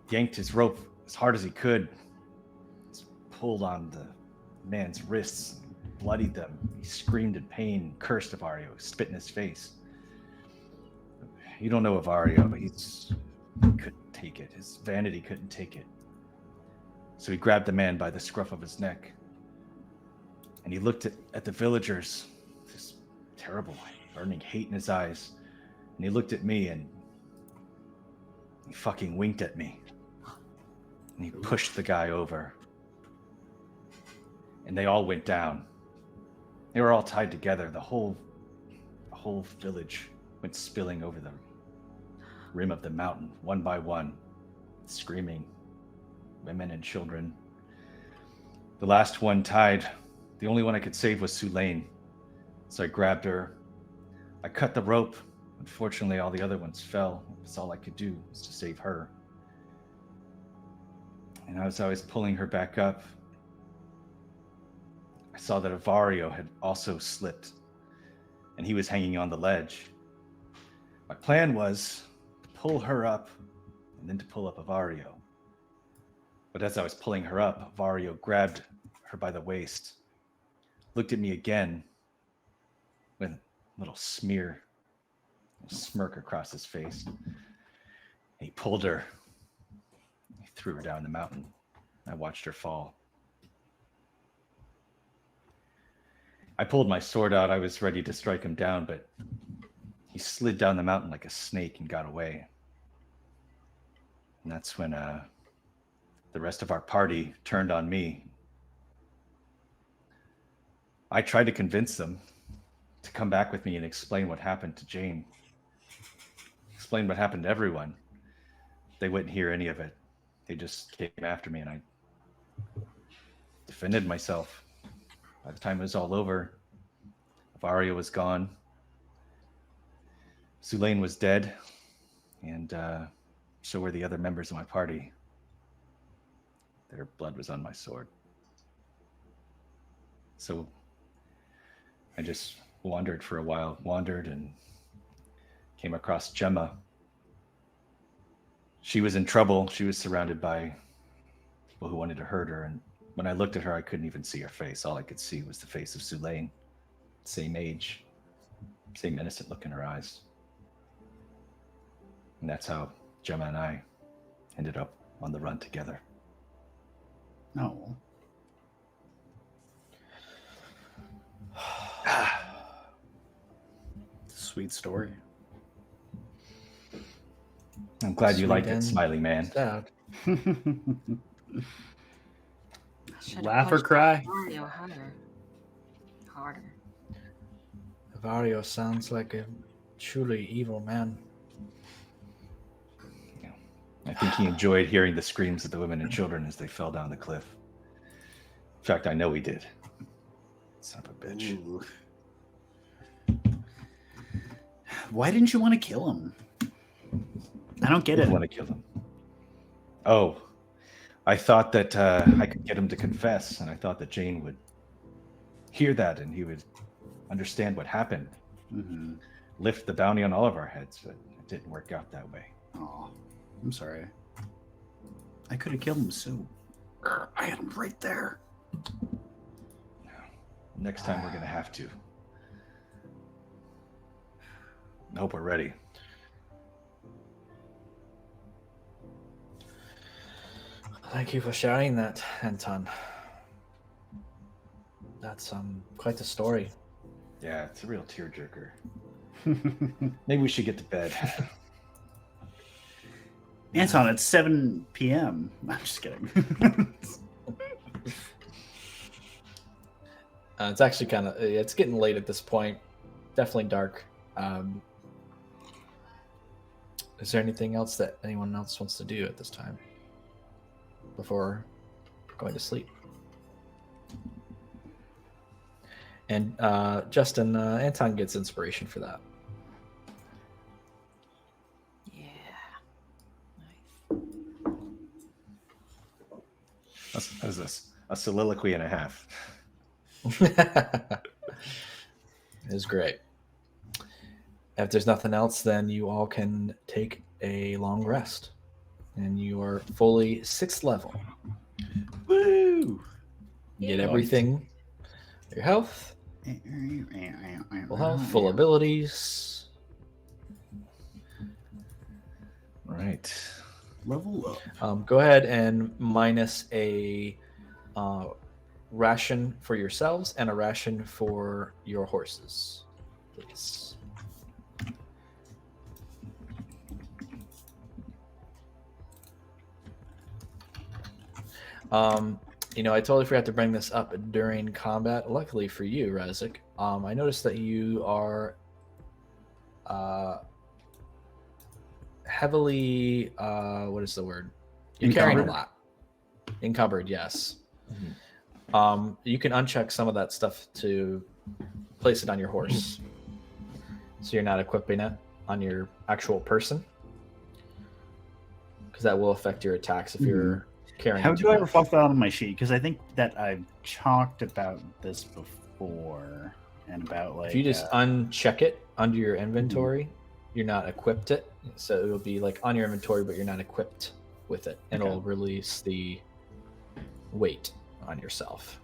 yanked his rope as hard as he could, pulled on the man's wrists, bloodied them. He screamed in pain, cursed Avario, spit in his face. You don't know Avario, but he couldn't take it. His vanity couldn't take it. So he grabbed the man by the scruff of his neck, and he looked at the villagers, this terrible, burning hate in his eyes, and he looked at me, and he fucking winked at me, and he pushed the guy over, and they all went down. They were all tied together. The whole village went spilling over the rim of the mountain, one by one, screaming, women and children. The last one tied, the only one I could save was Sulaine. So I grabbed her. I cut the rope. Unfortunately, all the other ones fell. That's all I could do, was to save her. And as I was pulling her back up, I saw that Avario had also slipped, and he was hanging on the ledge. My plan was to pull her up and then to pull up Avario. But as I was pulling her up, Avario grabbed her by the waist, looked at me again with a little smirk across his face. And he pulled her. He threw her down the mountain. I watched her fall. I pulled my sword out. I was ready to strike him down, but he slid down the mountain like a snake and got away. And that's when the rest of our party turned on me. I tried to convince them to come back with me and explain what happened to Jane. Explain what happened to everyone. They wouldn't hear any of it. They just came after me, and I defended myself. By the time it was all over, Avario was gone. Sulaine was dead, and so were the other members of my party. Their blood was on my sword. So I just wandered for a while, and came across Gemma. She was in trouble. She was surrounded by people who wanted to hurt her, and when I looked at her, I couldn't even see her face. All I could see was the face of Sulaine. Same age, same innocent look in her eyes. And that's how Gemma and I ended up on the run together. Oh. Sweet story. I'm glad you Sweet liked it, and Smiley Man. sad. Should've Laugh or punched cry? Mario harder. Avario sounds like a truly evil man. I think he enjoyed hearing the screams of the women and children as they fell down the cliff. In fact, I know he did. Son of a bitch. Ooh. Why didn't you want to kill him? I don't get I it. didn't want to kill him. Oh, I thought that I could get him to confess, and I thought that Jane would hear that and he would understand what happened. Mm-hmm. Lift the bounty on all of our heads, but it didn't work out that way. Oh, I'm sorry. I could have killed him, Sue. I had him right there. Next time we're going to have to. I hope we're ready. Thank you for sharing that, Anton. That's quite the story. Yeah, it's a real tearjerker. Maybe we should get to bed. Anton, it's 7 p.m. I'm just kidding. It's actually kind of it's getting late at this point. Definitely dark. Is there anything else that anyone else wants to do at this time before going to sleep? And Justin, Anton gets inspiration for that. Yeah. Nice. What is this? A soliloquy and a half. It is great. If there's nothing else, then you all can take a long rest. And you are fully 6th level. Woo! You get everything. Your health. Full health, full abilities. Right. Level up. Go ahead and minus a ration for yourselves and a ration for your horses, please. I totally forgot to bring this up during combat. Luckily for you, Razik, I noticed that you are heavily, what is the word? You're carrying a lot. Encumbered, yes. Mm-hmm. You can uncheck some of that stuff to place it on your horse. So you're not equipping it on your actual person. Because that will affect your attacks if you're carrying. How do I reflect that on my sheet? Because I think that I've talked about this before. And about like... If you just uncheck it under your inventory, you're not equipped it. So it'll be like on your inventory, but you're not equipped with it. And it'll release the weight on yourself.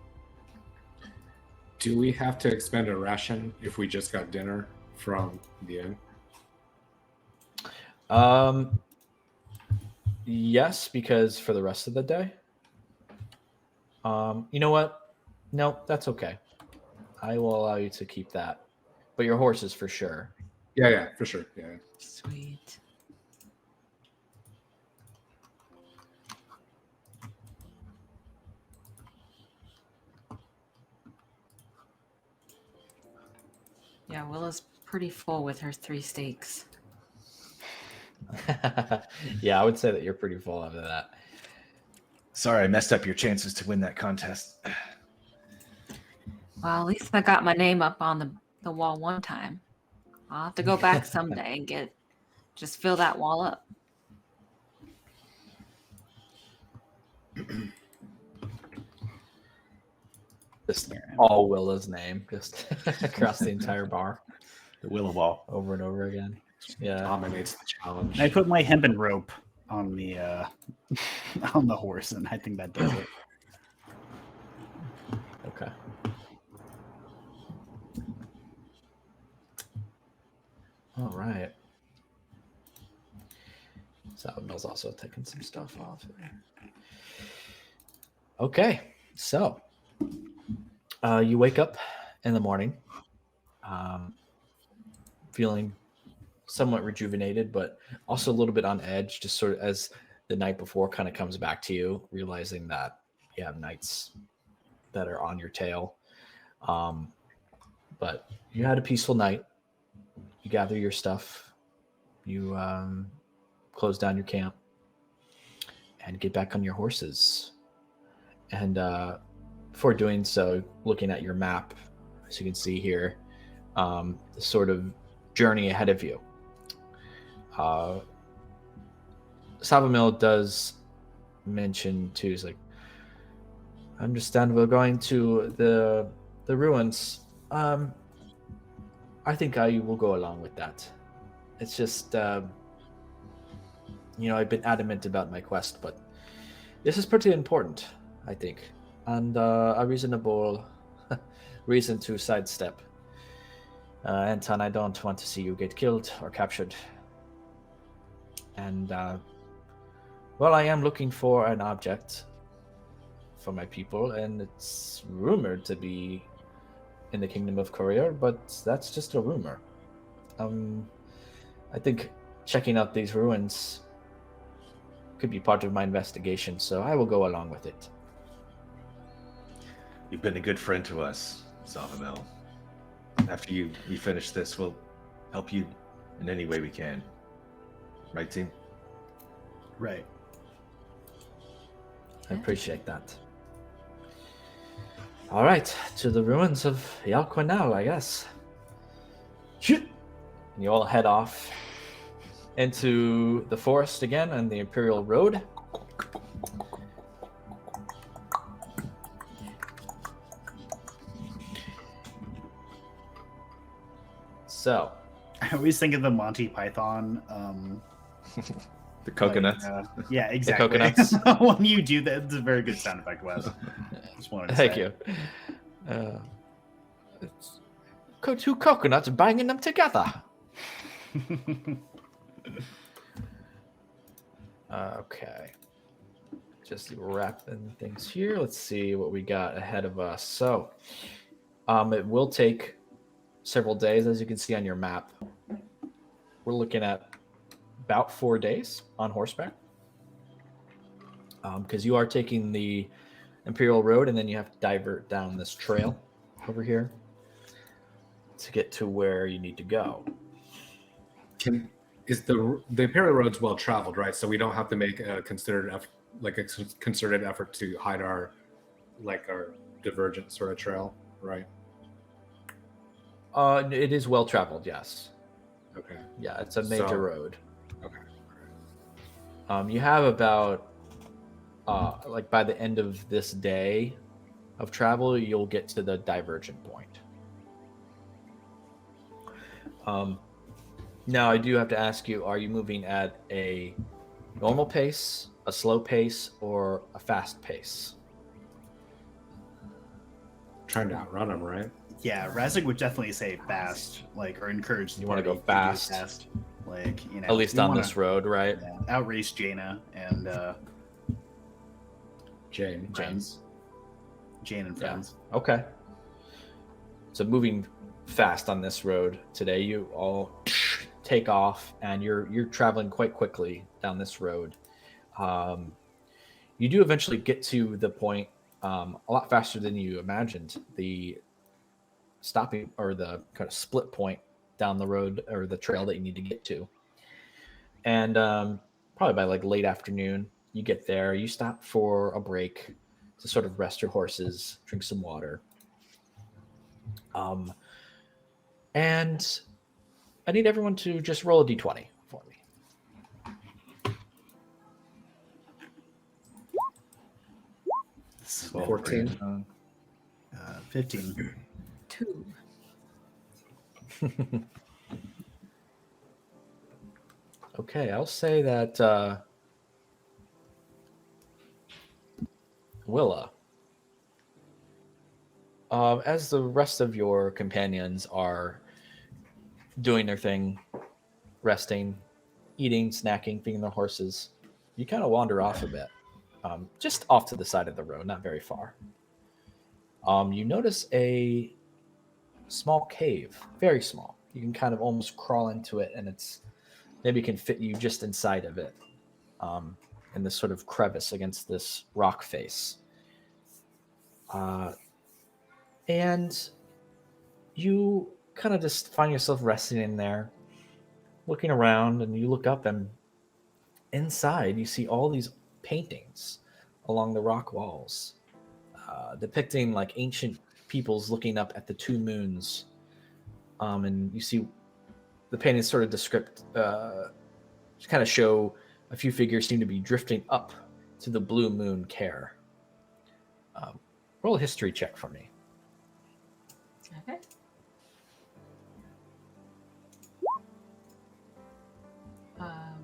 Do we have to expend a ration if we just got dinner from the inn? Yes, because for the rest of the day. You know what? No, that's okay. I will allow you to keep that. But your horses for sure. Yeah, for sure. Yeah. Sweet. Yeah, Willa's pretty full with her 3 steaks. Yeah, I would say that you're pretty full after that. Sorry, I messed up your chances to win that contest. Well, at least I got my name up on the wall one time. I'll have to go back someday and just fill that wall up. Just all Willa's name, just across the entire bar. The Willa Wall. Over and over again. Yeah. Dominates the challenge. I put my hempen rope on the on the horse, and I think that does it. Okay. All right. Sabamel's also taking some stuff off there. Okay, so you wake up in the morning, feeling somewhat rejuvenated, but also a little bit on edge, just sort of as the night before kind of comes back to you, realizing that you have knights that are on your tail. But you had a peaceful night. You gather your stuff. You close down your camp and get back on your horses. And before doing so, looking at your map, as you can see here, the sort of journey ahead of you. Savamil does mention too, he's like, I understand we're going to the ruins. I think I will go along with that. It's just, I've been adamant about my quest, but this is pretty important, I think, and a reasonable reason to sidestep. Anton, I don't want to see you get killed or captured. And, I am looking for an object for my people, and it's rumored to be in the Kingdom of Courier, but that's just a rumor. I think checking out these ruins could be part of my investigation, so I will go along with it. You've been a good friend to us, Zavamel. After you finish this, we'll help you in any way we can. Right, team? Right. I appreciate that. All right, to the ruins of Yelquinal, I guess. Shoot! You all head off into the forest again on the Imperial Road. So, I always think of the Monty Python. The coconuts. Yeah, exactly. coconuts. When you do that, it's a very good sound effect, Wes. Just wanted to thank say. you. It's two coconuts banging them together. Okay. Just wrapping things here. Let's see what we got ahead of us. So, it will take several days, as you can see on your map. We're looking at about 4 days on horseback. Because you are taking the Imperial Road, and then you have to divert down this trail over here to get to where you need to go. Is the Imperial Road's well traveled, right? So we don't have to make a considered effort to hide our divergent sort of trail, right? It is well traveled, yes. Okay. Yeah, it's a major road. Okay. You have about by the end of this day of travel, you'll get to the divergent point. Now, I do have to ask you, are you moving at a normal pace, a slow pace, or a fast pace? Trying to outrun them, right? Yeah, Razik would definitely say fast, or encourage the You wanna party go do fast? At least we on wanna, this road, right? yeah, outrace Jaina and Jane. friends. Jane and friends. Okay. So moving fast on this road today, you all take off, and you're traveling quite quickly down this road. You do eventually get to the point a lot faster than you imagined. The stopping or the kind of split point down the road or the trail that you need to get to. And probably by late afternoon, you get there. You stop for a break to sort of rest your horses, drink some water. And I need everyone to just roll a d20 for me. This is 14. 15. 2. Okay, I'll say that Willa, as the rest of your companions are doing their thing, resting, eating, snacking, feeding their horses, you kind of wander off a bit, just off to the side of the road, not very far. You notice a small cave, very small. You can kind of almost crawl into it, and it's maybe can fit you just inside of it, in this sort of crevice against this rock face. And you kind of just find yourself resting in there, looking around, and you look up, and inside you see all these paintings along the rock walls, depicting ancient peoples looking up at the two moons. And you see the paintings sort of kind of show a few figures seem to be drifting up to the blue moon Care. Roll a history check for me. Okay. Um,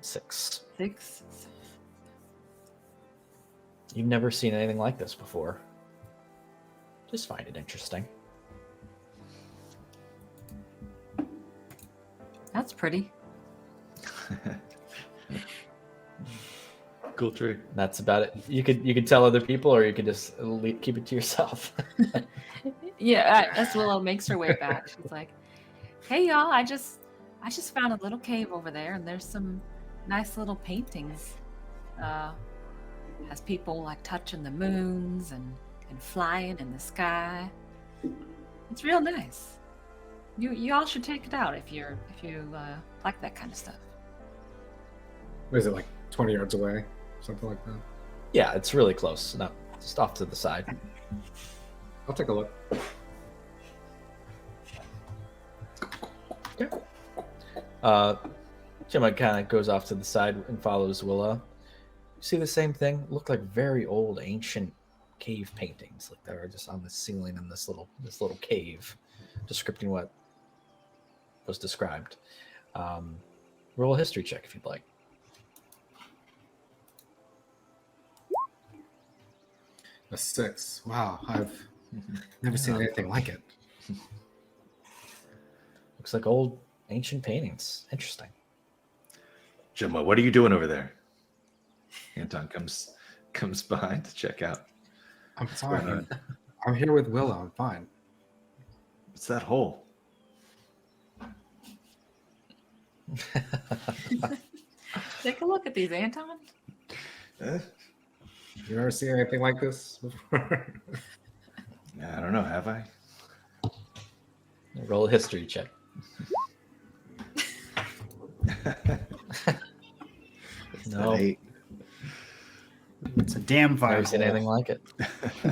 6. 6. You've never seen anything like this before. Just find it interesting. That's pretty. Cool trick. That's about it. You could tell other people, or you could just keep it to yourself. Yeah, as Willow makes her way back, she's like, "Hey y'all, I just found a little cave over there, and there's some nice little paintings. Has people like touching the moons and flying in the sky. It's real nice. You all should check it out if you like that kind of stuff." What is it, like 20 yards away? Something like that? Yeah, it's really close. No, just off to the side. I'll take a look. Gemma kind of goes off to the side and follows Willa. You see the same thing? Look like very old, ancient cave paintings, like they're just on the ceiling in this little cave, describing what was described. Roll a history check if you'd like. A 6. Wow, I've never seen anything like it. Looks like old, ancient paintings. Interesting. Gemma, what are you doing over there? Anton comes behind to check out. I'm fine. I'm here with Willow. I'm fine. What's that hole? Take a look at these, Anton. You ever seen anything like this before? I don't know. Have I? Roll a history check. No, Eight. It's a damn fire. never seen anything like it.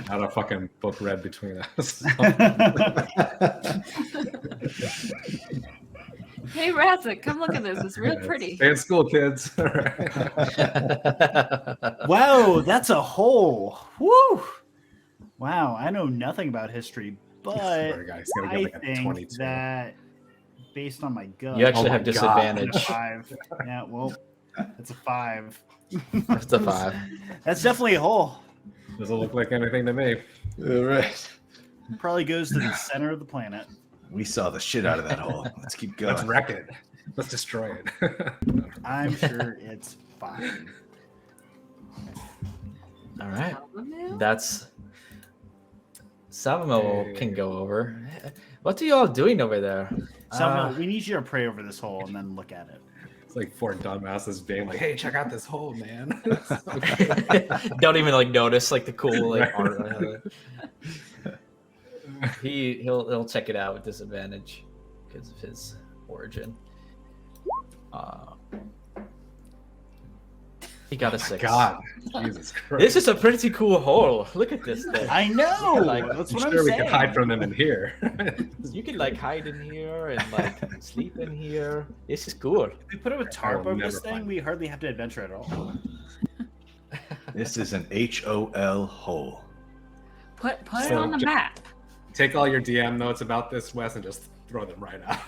Not a fucking book read between us. Hey Razik, come look at this. It's real pretty. Stay in school, kids. Wow, that's a hole. Woo! Wow, I know nothing about history, but He's gonna I get like a think 22. that based on my gut, You actually Oh my have God. disadvantage. 5. Yeah, well, that's a 5. It's a 5. That's definitely a hole. Doesn't look like anything to me. All right. Probably goes to the center of the planet. We saw the shit out of that hole. Let's keep going. Let's wreck it. Let's destroy it. I'm sure it's fine. All right. Salvamil? That's Salvamil Hey. can go over. What are you all doing over there? Salma, we need you to pray over this hole and then look at it. It's like 4 dumbasses being like, "Hey, check out this hole, man." Don't even like notice like the cool like art. I have. He'll check it out with disadvantage because of his origin. He got a 6. God, Jesus Christ! This is a pretty cool hole. Look at this thing. I know. Like, That's I'm what sure I'm we saying. can hide from them in here. You can like hide in here and like sleep in here. This is cool. If we put up a tarp will over this never thing, find we hardly have to adventure at all. This is an HOL hole. Put it So on the ju- map. Take all your DM notes about this, Wes, and just throw them right out.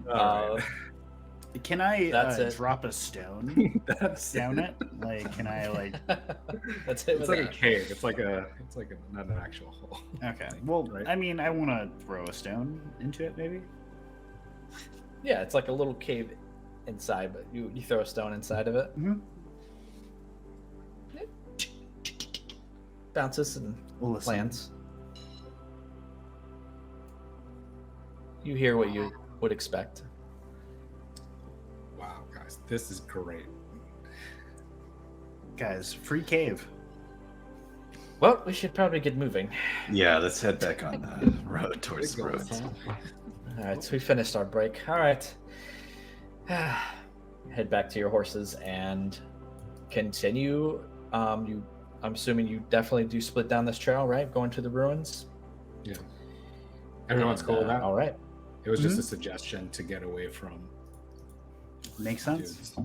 All right. Can I That's it. drop a stone That's down it? Like, can I like? That's it. It's with like a that. cave. It's like not an actual hole. Okay. Well, Right. I mean, I want to throw a stone into it, maybe. Yeah, it's like a little cave inside, but you throw a stone inside of it. Mhm. Bounces and Well, listen. lands. You hear what you would expect. Wow, guys, this is great. Guys, free cave. Well, we should probably get moving. Yeah, let's head back on the road towards the Big roads. goals, huh? All right, so we finished our break. All right. Head back to your horses and continue. I'm assuming you definitely do split down this trail, right? Going to the ruins. Yeah. Everyone's cool with that. All right. It was just a suggestion to get away from Makes sense. dudes.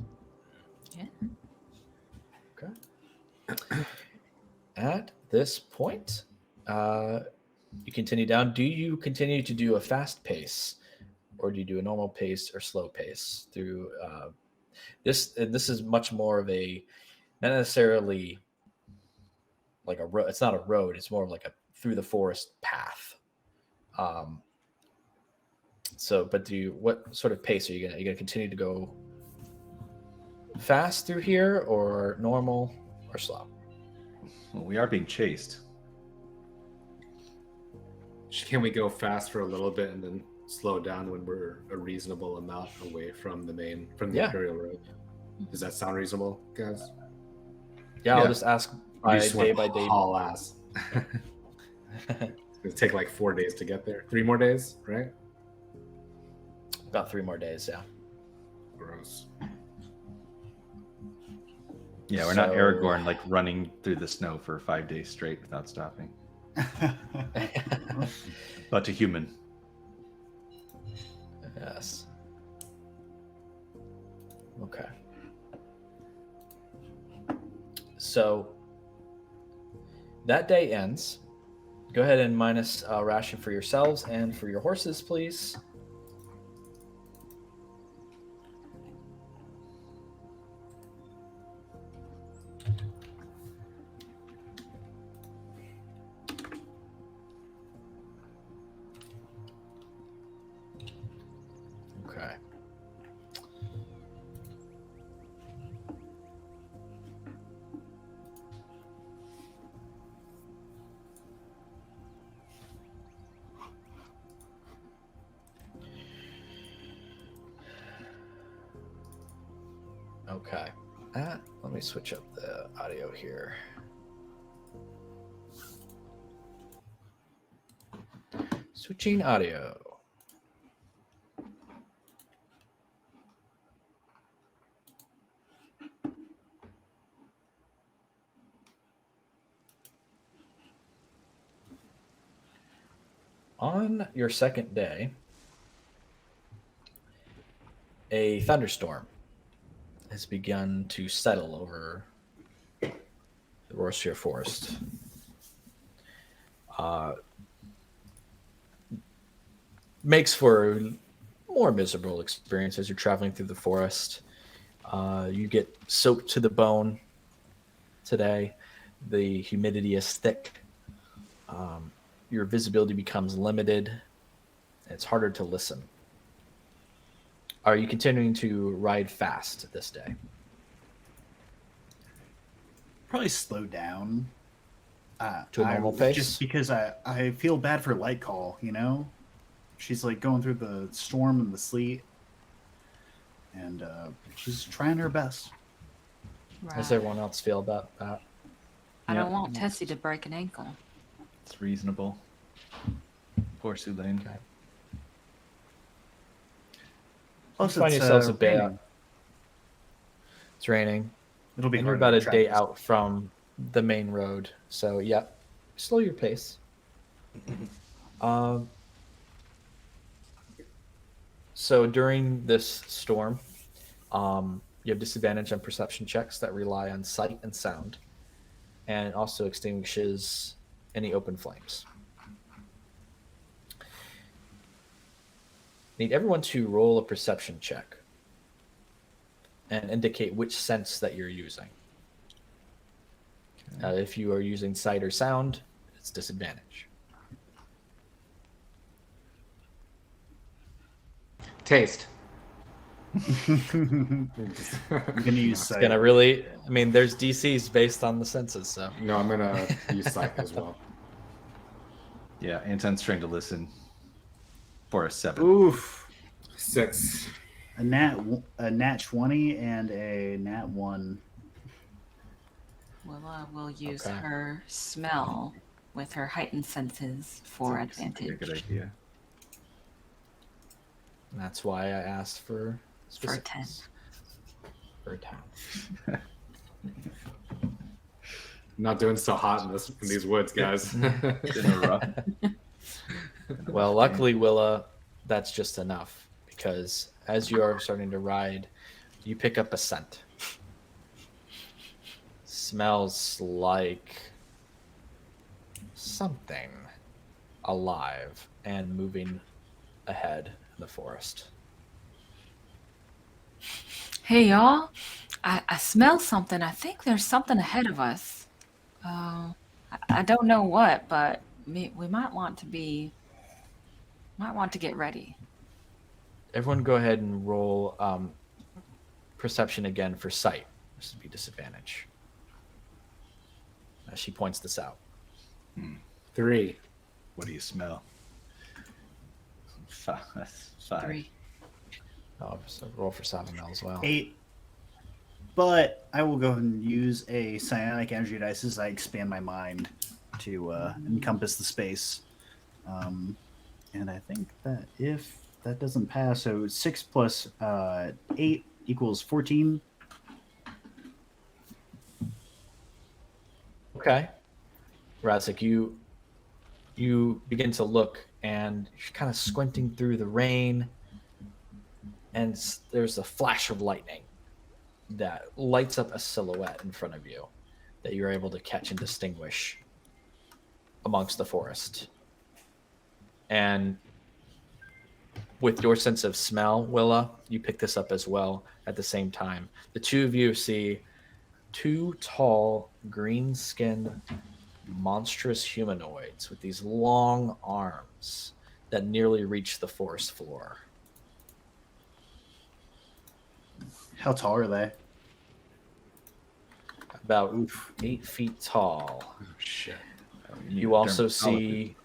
Okay. At this point, you continue down. Do you continue to do a fast pace, or do you do a normal pace or slow pace through this? And this is much more of a not necessarily like a road. It's not a road. It's more of like a through the forest path. So, but what sort of pace are you gonna continue to go fast through here, or normal, or slow? Well, we are being chased. Can we go fast for a little bit and then slow down when we're a reasonable amount away from the Yeah. Imperial Road? Does that sound reasonable, guys? Yeah, I'll Yeah. just ask You just day went by day. haul ass. It's gonna take like 4 days to get there. 3 more days, right? About 3 more days, yeah. Gross. Yeah, we're not So- Aragorn like running through the snow for 5 days straight without stopping. But a human. Yes. Okay. So that day ends. Go ahead and minus ration for yourselves and for your horses, please. Okay. Okay. Let me switch up the audio here. Switching audio. On your second day, a thunderstorm has begun to settle over the Rorschach Forest. Makes for a more miserable experience as you're traveling through the forest. You get soaked to the bone today. The humidity is thick. Your visibility becomes limited. It's harder to listen. Are you continuing to ride fast this day? Probably slow down. To a normal pace? Just because I feel bad for Light Call, you know? She's like going through the storm and the sleet. And she's trying her best. How does everyone else feel about that? I Yeah. don't want Tessie to break an ankle. It's reasonable. Poor Sulaine. Okay. Plus, You find it's, yourselves a bit raining. out. It's raining. It'll be And you're hard about to a day track. out from the main road. So, yeah, slow your pace. So during this storm, you have disadvantage on perception checks that rely on sight and sound, and it also extinguishes any open flames. Need everyone to roll a perception check and indicate which sense that you're using. If you are using sight or sound, it's disadvantage. Taste. I'm gonna use It's sight. gonna really. I mean, there's DCs based on the senses, so No, I'm gonna use sight as well. Yeah, Anton's trying to listen for a 7. Oof. 6. a nat 20 and a nat 1. Willa will use Okay. her smell with her heightened senses for Seems like advantage. a good idea. that's why I asked for For a 10. specifics. For a 10. Not doing so hot in these woods, guys. It's been a rough. Well, luckily, Willa, that's just enough because as you are starting to ride, you pick up a scent. Smells like something alive and moving ahead in the forest. Hey, y'all. I smell something. I think there's something ahead of us. I don't know what, but we might want to get ready. Everyone go ahead and roll perception again for sight. This would be disadvantage. As she points this out. 3. What do you smell? 5. That's 5. 3. Oh, so roll for Savamel as well. 8. But I will go ahead and use a psionic energy dice as I expand my mind to encompass the space. And I think that if that doesn't pass, so 6 plus 8 equals 14. Okay. Razik, you begin to look, and you're kind of squinting through the rain, and there's a flash of lightning that lights up a silhouette in front of you that you're able to catch and distinguish amongst the forest. And with your sense of smell, Willa, you pick this up as well at the same time. The two of you see 2 tall, green-skinned, monstrous humanoids with these long arms that nearly reach the forest floor. How tall are they? About 8 feet tall. Oh, shit. You also see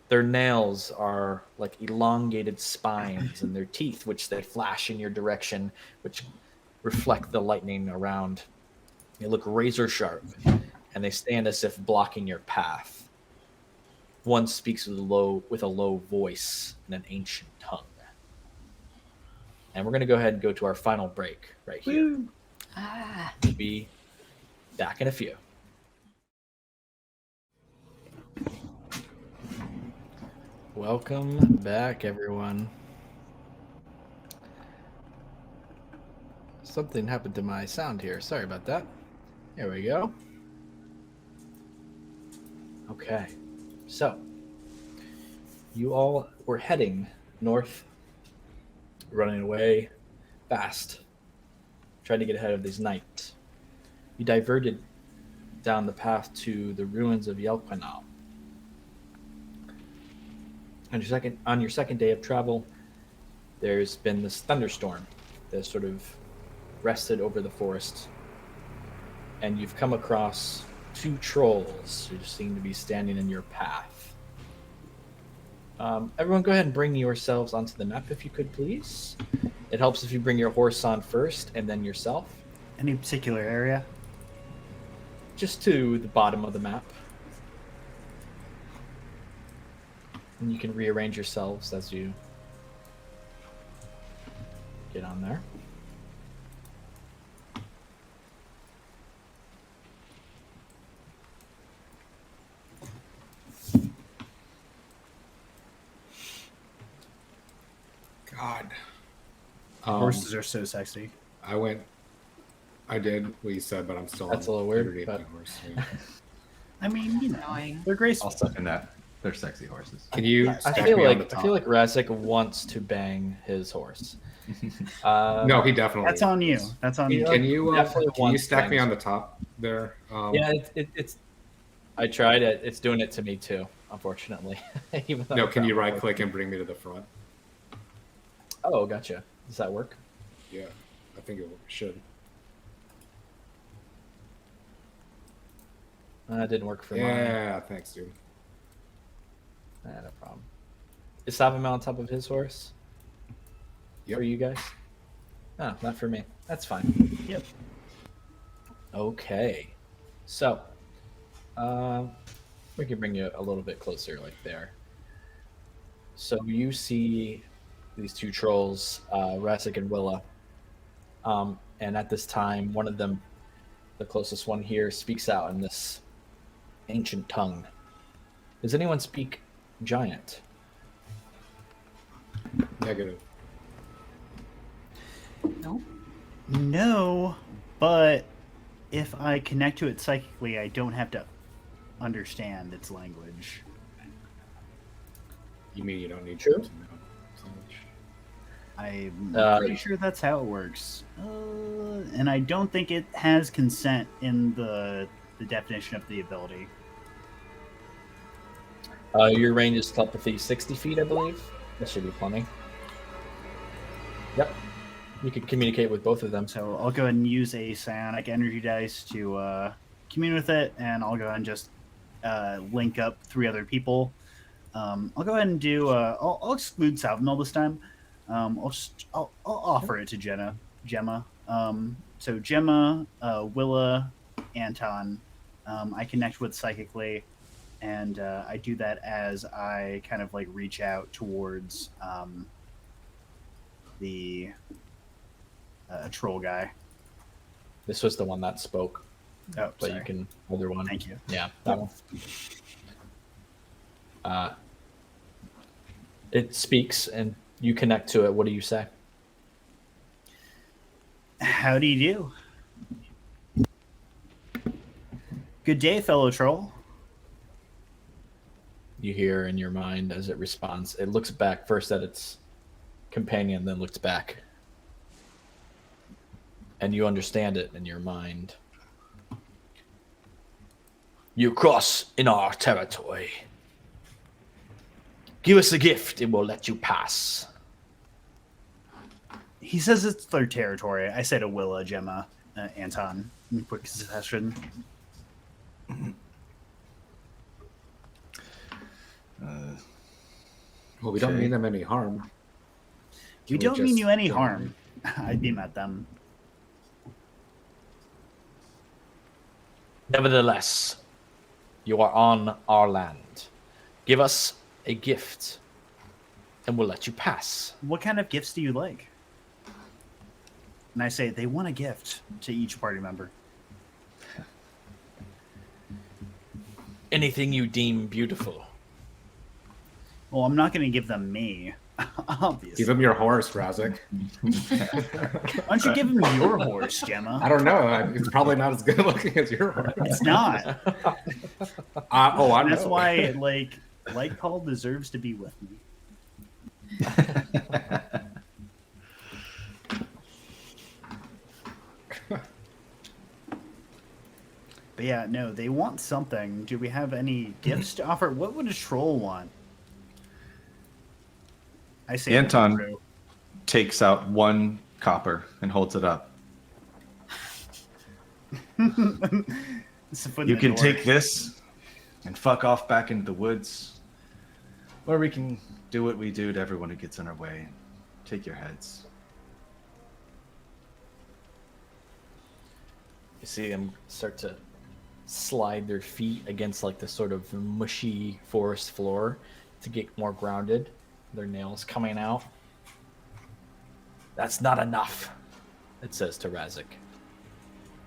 their nails are like elongated spines, and their teeth, which they flash in your direction, which reflect the lightning around. They look razor sharp, and they stand as if blocking your path. One speaks with a low voice in an ancient tongue. And we're going to go ahead and go to our final break right here. Woo. We'll be back in a few. Welcome back, everyone. Something happened to my sound here. Sorry about that. There we go. Okay. So, you all were heading north, running away fast, trying to get ahead of these knights. You diverted down the path to the ruins of Yelquinal. On your second day of travel, there's been this thunderstorm that sort of rested over the forest, and you've come across 2 trolls who seem to be standing in your path. Everyone go ahead and bring yourselves onto the map if you could, please. It helps if you bring your horse on first and then yourself. Any particular area? Just to the bottom of the map. And you can rearrange yourselves as you get on there. God. Horses are so sexy. I did what you said, but I'm still That's a little weird, underneath but- my horse. Yeah. I mean, you know, Annoying. they're graceful. I'll second that. They're sexy horses. Can you I stack feel me on the like top? Razik wants to bang his horse. No, he definitely. That's on you. That's on you. Can you Definitely can you wants stack me bangs. on the top there? Yeah, it's. I tried it. It's doing it to me too, unfortunately. Even though No, I can you tried. right click and bring me to the front? Oh, gotcha. Does that work? Yeah, I think it should. That didn't work for mine. Yeah, thanks, dude. No problem. Is Savamel on top of his horse? Yep. For you guys? No, not for me. That's fine. Yep. Okay. So, we can bring you a little bit closer, like there. So you see these 2 trolls, Razik and Willa. And at this time, one of them, the closest one here, speaks out in this ancient tongue. Does anyone speak Giant? Negative. Nope. No, but if I connect to it psychically, I don't have to understand its language. You mean you don't need True. to know so much? I'm Uh, pretty sure that's how it works. And I don't think it has consent in the definition of the ability. Your range is telepathy 60 feet, I believe. That should be plenty. Yep. You can communicate with both of them. So I'll go ahead and use a psionic energy dice to commune with it, and I'll go ahead and just link up 3 other people. I'll go ahead and do. I'll exclude Salvamel this time. I'll offer it to Gemma. So Gemma, Willa, Anton, I connect with psychically, and I do that as I kind of like reach out towards the troll guy. This was the one that spoke. Oh, But sorry. you can other one. Thank you. Yeah, that one. It speaks, and you connect to it. What do you say? How do you do? Good day, fellow troll. You hear in your mind as it responds. It looks back first at its companion, then looks back. And you understand it in your mind. You cross in our territory. Give us a gift, and we'll let you pass. He says it's their territory. I say to Willa, Gemma, Anton, in quick succession. Well, we don't Okay. mean them any harm. We Can don't mean just you any go harm. I beam at them. Nevertheless, you are on our land. Give us a gift, and we'll let you pass. What kind of gifts do you like? And I say they want a gift to each party member. Anything you deem beautiful. Well, I'm not going to give them me, obviously. Give him your horse, Razik. Why don't you give him your horse, Gemma? I don't know. It's probably not as good looking as your horse. It's not. I That's know. why, like Paul deserves to be with me. But yeah, no, they want something. Do we have any gifts to offer? What would a troll want? I say Anton true. takes out 1 copper and holds it up. It's a foot in You the can door. take this and fuck off back into the woods, or we can do what we do to everyone who gets in our way. Take your heads. You see them start to slide their feet against like the sort of mushy forest floor to get more grounded. Their nails coming out. That's not enough, it says to Razik.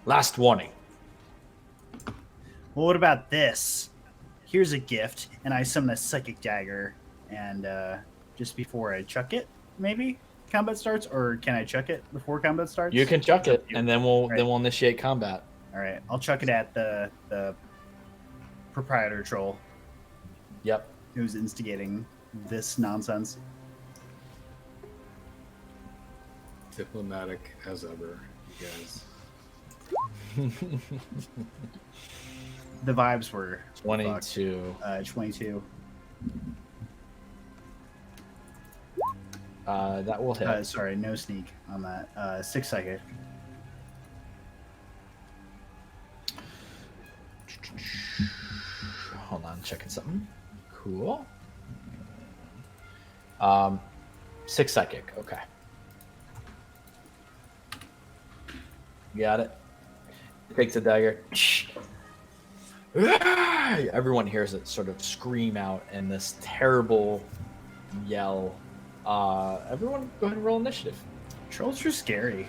Last warning. Well, what about this? Here's a gift, and I summon a psychic dagger, and just before I chuck it, maybe combat starts, or can I chuck it before combat starts? You can chuck it, and then we'll Right. initiate combat. All right, I'll chuck it at the proprietor troll Yep. who's instigating this nonsense. Diplomatic as ever, you guys. The vibes were 22. 22. That will hit. Sorry, no sneak on that. 6 psychic. Hold on, checking something. Cool. 6 psychic. Okay. Got it. Takes a dagger. Everyone hears it sort of scream out in this terrible yell. Everyone go ahead and roll initiative. Trolls are scary.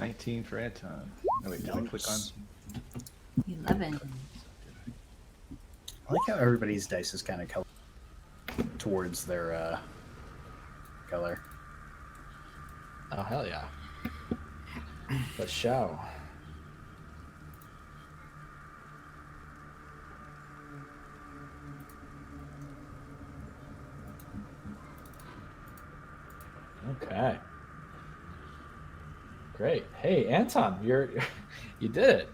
$19 for Anton. Oh wait, did I click on? 11. I like how everybody's dice is kind of colored towards their color. Oh, hell yeah. The show. Okay. Great. Hey, Anton, you did it.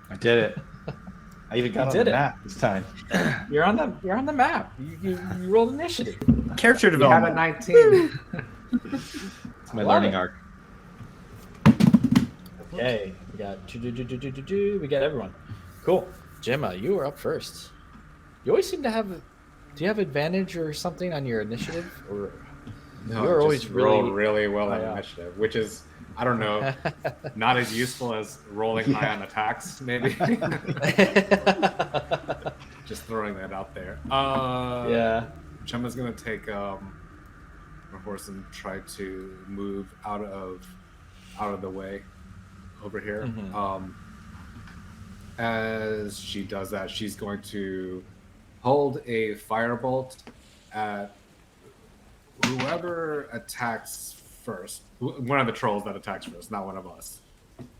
I did it. I even got Did on the it. map this time. You're on the map. You rolled initiative. Character You have a development. 19. It's my I love learning it. arc. Okay, we got we got everyone. Cool. Gemma, you are up first. You always seem to have. Do you have advantage or something on your initiative? Or No, You're I always just roll really- really well on yeah. initiative, which is, I don't know, not as useful as rolling high on attacks, maybe. Just throwing that out there. Yeah. Gemma's gonna take her horse and try to move out of the way over here. Mhm. As she does that, she's going to hold a firebolt at whoever attacks first. One of the trolls that attacks first, not one of us.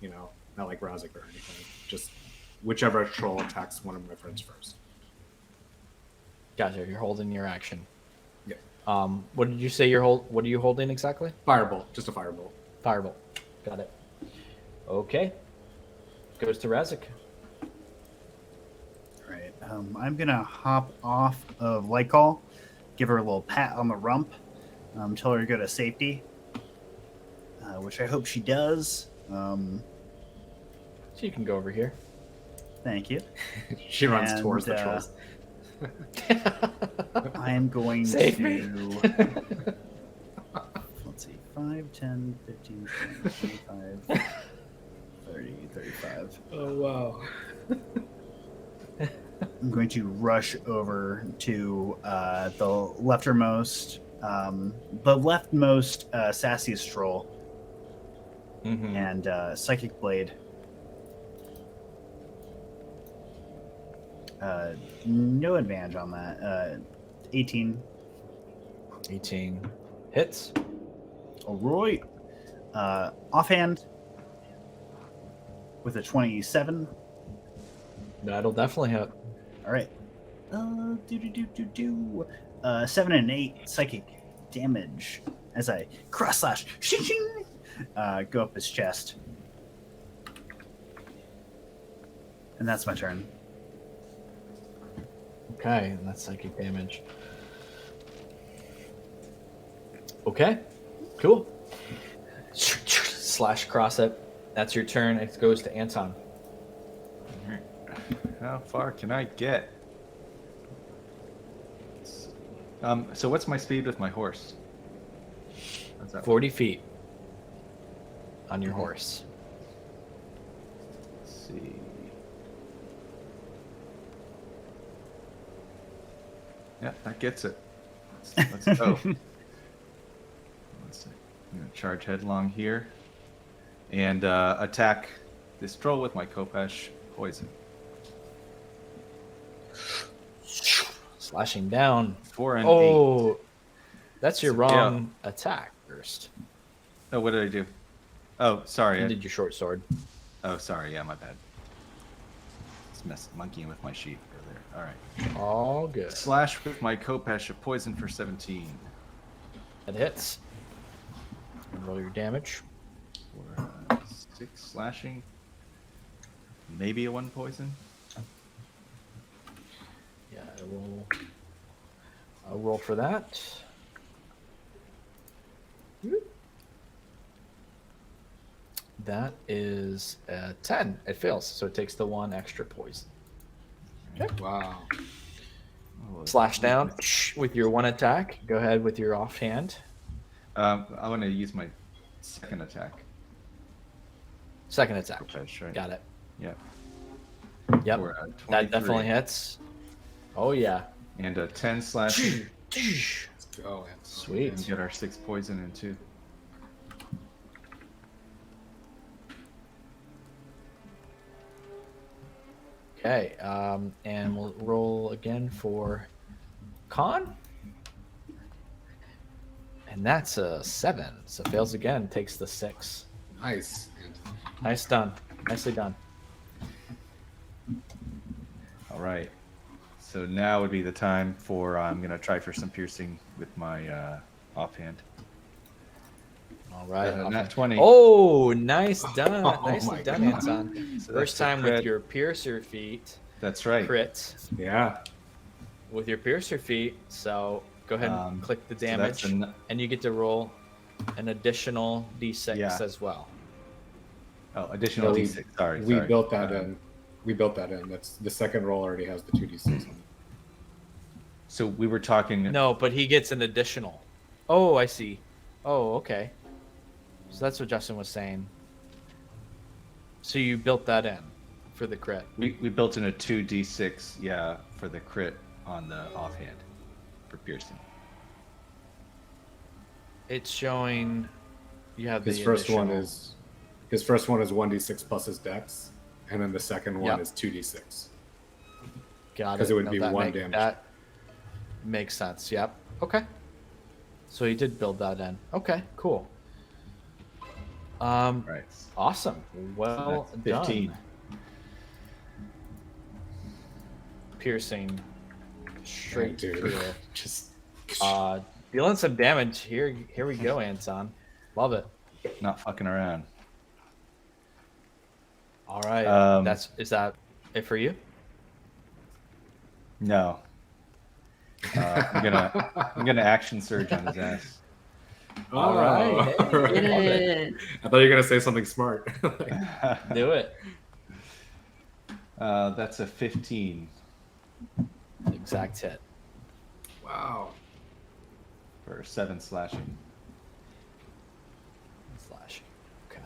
You know, not like Razik or anything. Just whichever troll attacks one of my friends first. Gotcha. You're holding your action. Yeah. What did you say? What are you holding exactly? Firebolt, just a firebolt. Firebolt. Got it. Okay. Goes to Razik. Right. I'm gonna hop off of Light Call, give her a little pat on the rump, tell her to go to safety, which I hope she does. So you can go over here. Thank you. She runs And, towards the trolls. I am going Save to. me. Let's see. 5, 10, 15, 20, 25, 30, 35. Oh wow. I'm going to rush over to the leftmost sassiest troll Mhm. and Psychic Blade. No advantage on that. 18. 18 hits. All right. Offhand with a 27. That'll definitely hit. All right. 7 and 8 psychic damage as I cross slash go up his chest. And that's my turn. Okay, and that's psychic damage. Okay, cool. Slash cross it. That's your turn. It goes to Anton. How far can I get? So what's my speed with my horse? How's that 40 feet on your horse. Let's see. Yeah, that gets it. Let's go. Let's see. I'm gonna charge headlong here and attack this troll with my Kopesh poison. Slashing down. 4 and 8. Oh, that's your So, wrong attack first. Oh, what did I do? Oh, sorry. You did your short sword. Oh, sorry. Yeah, my bad. Just monkeying with my sheep earlier. All right. All good. Slash with my Kopesh of poison for 17. That hits. And roll your damage. For 6 slashing. Maybe a 1 poison. Yeah, I'll roll for that. That is a 10. It fails, so it takes the 1 extra poison. Wow. Slash down with your 1 attack. Go ahead with your offhand. I want to use my second attack. Second attack. Kopesh, right? Got it. Yeah. Yep. For, That 23. definitely hits. Oh, yeah. And a 10 slashing. Let's go, Anton. Sweet. And get our 6 poison in too. Okay, and we'll roll again for con. And that's a 7. So fails again, takes the 6. Nice, Anton. Nice done. Nicely done. All right. So now would be the time for I'm gonna try for some piercing with my offhand. All right. Nat 20. Oh, nice done. Oh Nicely my done, God. Anton. So First that's a time with crit. your piercer feat. That's right. crit Yeah. with your piercer feat. So go ahead and click the damage, and you get to roll an additional d6 as well. Oh, additional No, d6. Sorry. We built that in. We built that in. That's the second roll already has the 2d6 on it. So we were talking. No, but he gets an additional. Oh, I see. Oh, okay. So that's what Justin was saying. So you built that in for the crit. We built in a 2d6, yeah, for the crit on the offhand for piercing. It's showing you have His the first one additional. is 1d6 plus his dex, and then the second one is 2d6. Got it. Because it would be that one damage. That makes sense. Yep. Okay. So he did build that in. Okay. Cool. Right. Awesome. Well So that's 15. done. Piercing straight Dude. through it. Just Dealing some damage. Here we go, Anton. Love it. Not fucking around. All right. Is that it for you? No. I'm gonna action surge on his ass. All right. Hey, love it. I thought you were gonna say something smart. Do it. That's a 15 Exact hit. Wow. for 7 slashing. Slashing. Okay.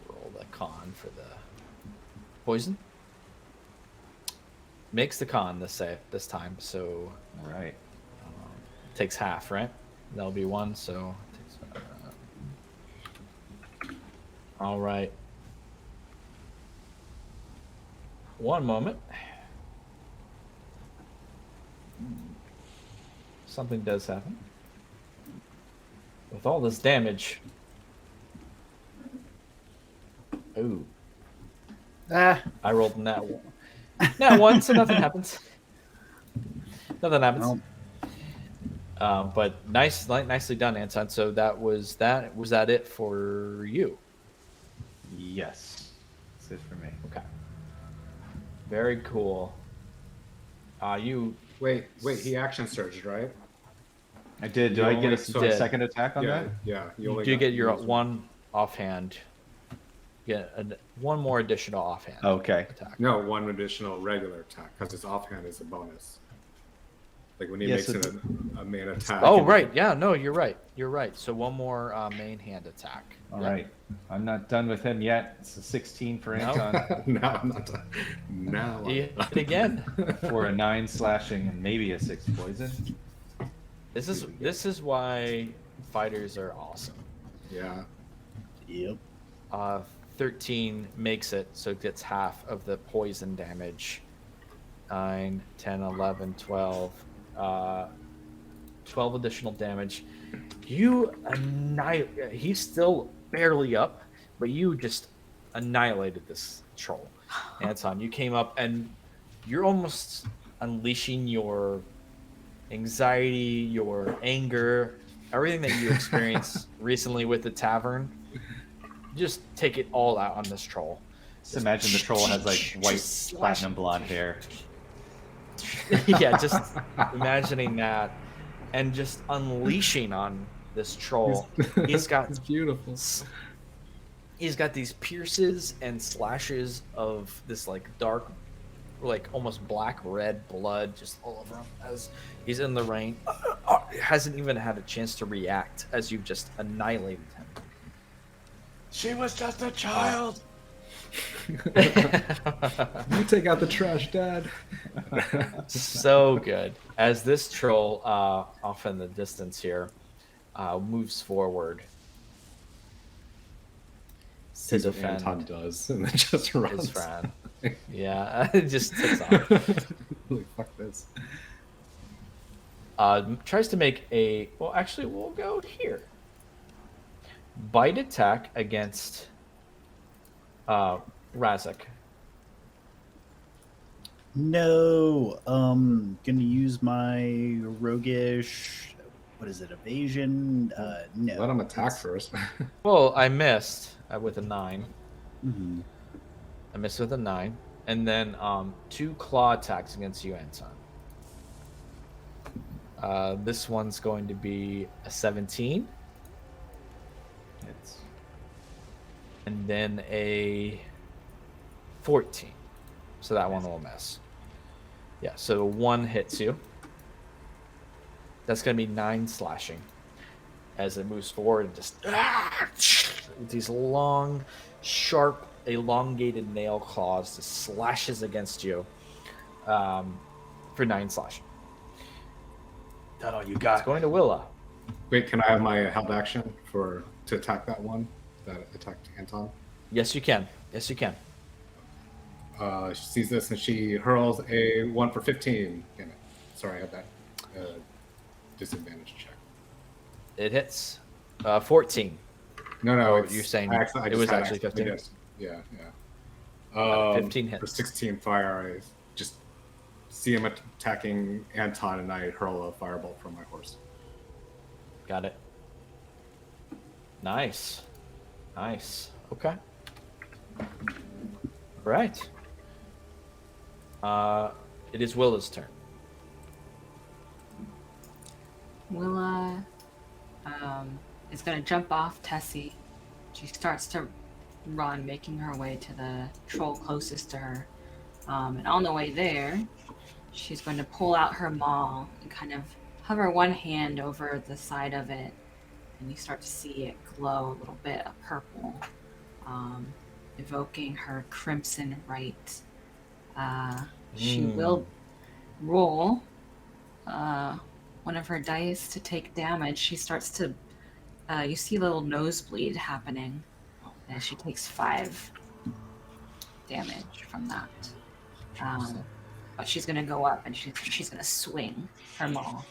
Roll the con for the poison. Makes the con this time, so All right. takes half, right? That'll be 1, so it takes, all right. One moment. Something does happen. With all this damage. Ooh. I rolled in that one. Not one, so nothing happens. Nothing happens. Well, But nicely done, Anton. So was that it for you? Yes. That's it for me. Okay. Very cool. You Wait, he action surged, right? I did. Do You I get only- a did. second attack on that? Yeah. do get your one offhand. Get one more additional offhand Okay. attack. No, one additional regular attack because his offhand is a bonus. Like when he makes so it a main attack. Oh, right. Yeah, no, you're right. You're right. So one more main hand attack. All Yep. right. I'm not done with him yet. It's a 16 for No. Anton No, I'm not done. Now I'm You hit it again. for a 9 slashing and maybe a 6 poison. This is why fighters are awesome. Yeah. yep. 13 makes it, so it gets half of the poison damage. 9, 10, 11, 12. 12 additional damage. You annihilate. He's still barely up, but you just annihilated this troll. Anton, you came up and you're almost unleashing your anxiety, your anger, everything that you experienced recently with the tavern. Just take it all out on this troll. Just imagine the troll has like white platinum blonde hair. Yeah, just imagining that and just unleashing on this troll. He's got It's beautiful. He's got these pierces and slashes of this like dark, like almost black red blood just all over him as he's in the rain. Hasn't even had a chance to react as you've just annihilated him. She was just a child. You take out the trash, Dad. So good. As this troll off in the distance here moves forward to Sees what defend Anton does and then just runs. his friend. Yeah, it just takes off. Like, fuck this. Tries to make a... Well, actually, we'll go here. Bite attack against Razak. No. Gonna use my roguish. What is it? Evasion. No. Let him attack first. Well, I missed with a 9. Mhm. I miss with a 9. And then 2 claw attacks against you, Anton. This one's going to be a 17. It's And then a 14. So that one will miss. Yeah, so 1 hits you. That's going to be 9 slashing as it moves forward and just with these long, sharp, elongated nail claws just slashes against you for 9 slashing. that all you It's got. going to Willa. Wait, can I have my held action to attack that one that attacked Anton? Yes, you can. Yes, you can. She sees this and she hurls a 1 for 15. Damn it. Sorry, I had that disadvantage check. It hits 14. No, Oh, it's, you're saying I it just was had actually 15? yes. Yeah. 15 For hits. 16 fire, I just see him attacking Anton, and I hurl a firebolt from my horse. Got it. Nice. Nice. Okay. Right. It is Willa's turn. Willa is going to jump off Tessie. She starts to run, making her way to the troll closest to her. And on the way there, she's going to pull out her maul and kind of hover one hand over the side of it. And you start to see it glow a little bit of purple, evoking her crimson right. She will roll one of her dice to take damage. She starts to, you see a little nosebleed happening, and she takes 5 damage from that. But she's gonna go up and she's gonna swing her maul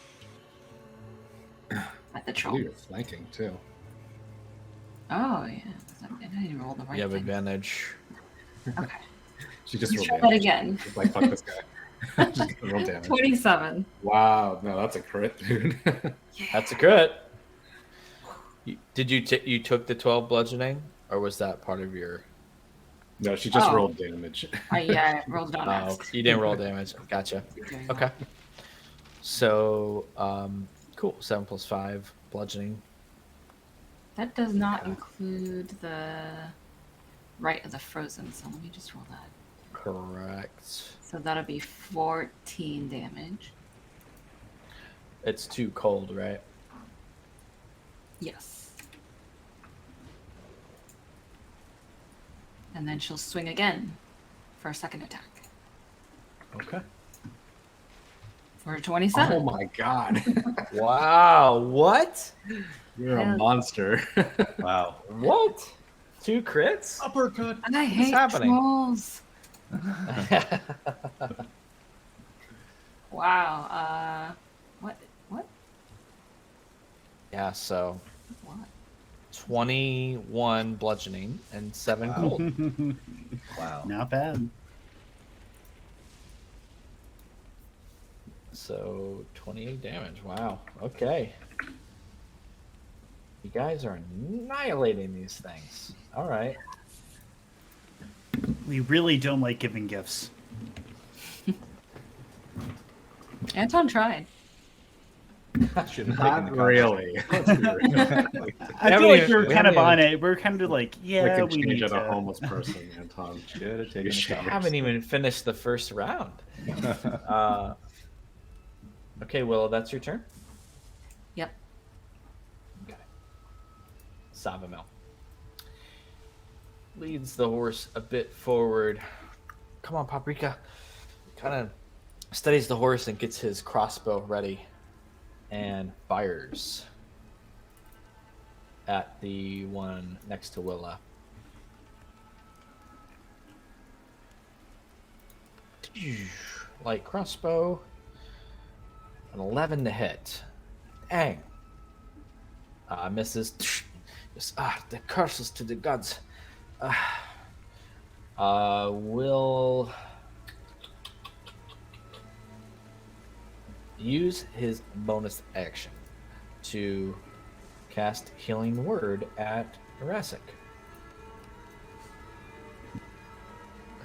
at the I troll. believe you're flanking too. Oh yeah, I didn't even roll the right You have thing. advantage. Okay, She just let's rolled try that damage. again. She's like, fuck this guy. Just roll damage. 27. Wow, no, that's a crit, dude. That's a crit. Did you took the 12 bludgeoning, or was that part of your? No, she just Oh. rolled damage. Yeah, I rolled it on Oh, accident. you didn't roll damage. Gotcha. Doing Okay. So, cool. 7 plus 5 bludgeoning. That does not Okay. include the right of the frozen, so let me just roll that. Correct. So that'll be 14 damage. It's too cold, right? Yes. And then she'll swing again for a second attack. Okay. For 27. Oh my god. Wow. What? You're a Hell. monster. Wow. What? 2 crits? Uppercut. And I hate happening? trolls. Wow. What? Yeah, so What? 21 bludgeoning and 7 cold. Wow. Not bad. So 28 damage. Wow. Okay. You guys are annihilating these things. All right. We really don't like giving gifts. Anton tried. Shouldn't have taken Not the really. Let's be real. I haven't feel like even- we're we kind of haven't on it. We're kind of like, We yeah, can we change need it a to. homeless person, Anton. Should have taken You the should. I cover. haven't even finished the first round. Okay, Willow, that's your turn. Yep. Okay. Savamel leads the horse a bit forward. Come on, Paprika. Kind of steadies the horse and gets his crossbow ready and fires at the one next to Willa. Light crossbow. An 11 to hit. Dang. Misses. Just, the curses to the gods. Will use his bonus action to cast Healing Word at Erasic.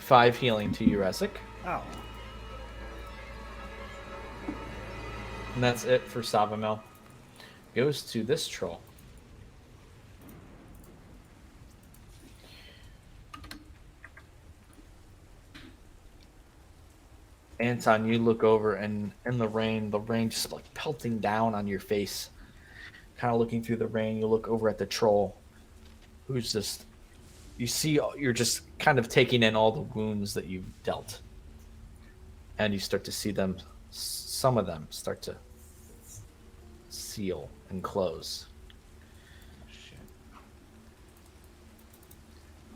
5 healing to you, Resik. Oh. And that's it for Savamel. Goes to this troll. Anton, you look over, and in the rain just like pelting down on your face. Kind of looking through the rain, you look over at the troll, who's just, you see, you're just kind of taking in all the wounds that you've dealt. And you start to see them, some of them start to seal and close. Shit.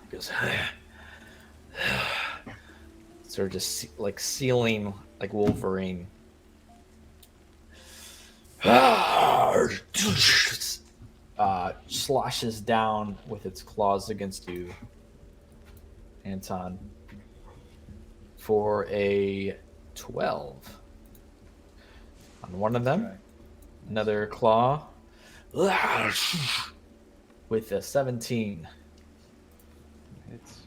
He goes, sort of just like sealing like Wolverine. Sloshes down with its claws against you, Anton, for a 12 on one of them. Right. Another claw with a 17. It's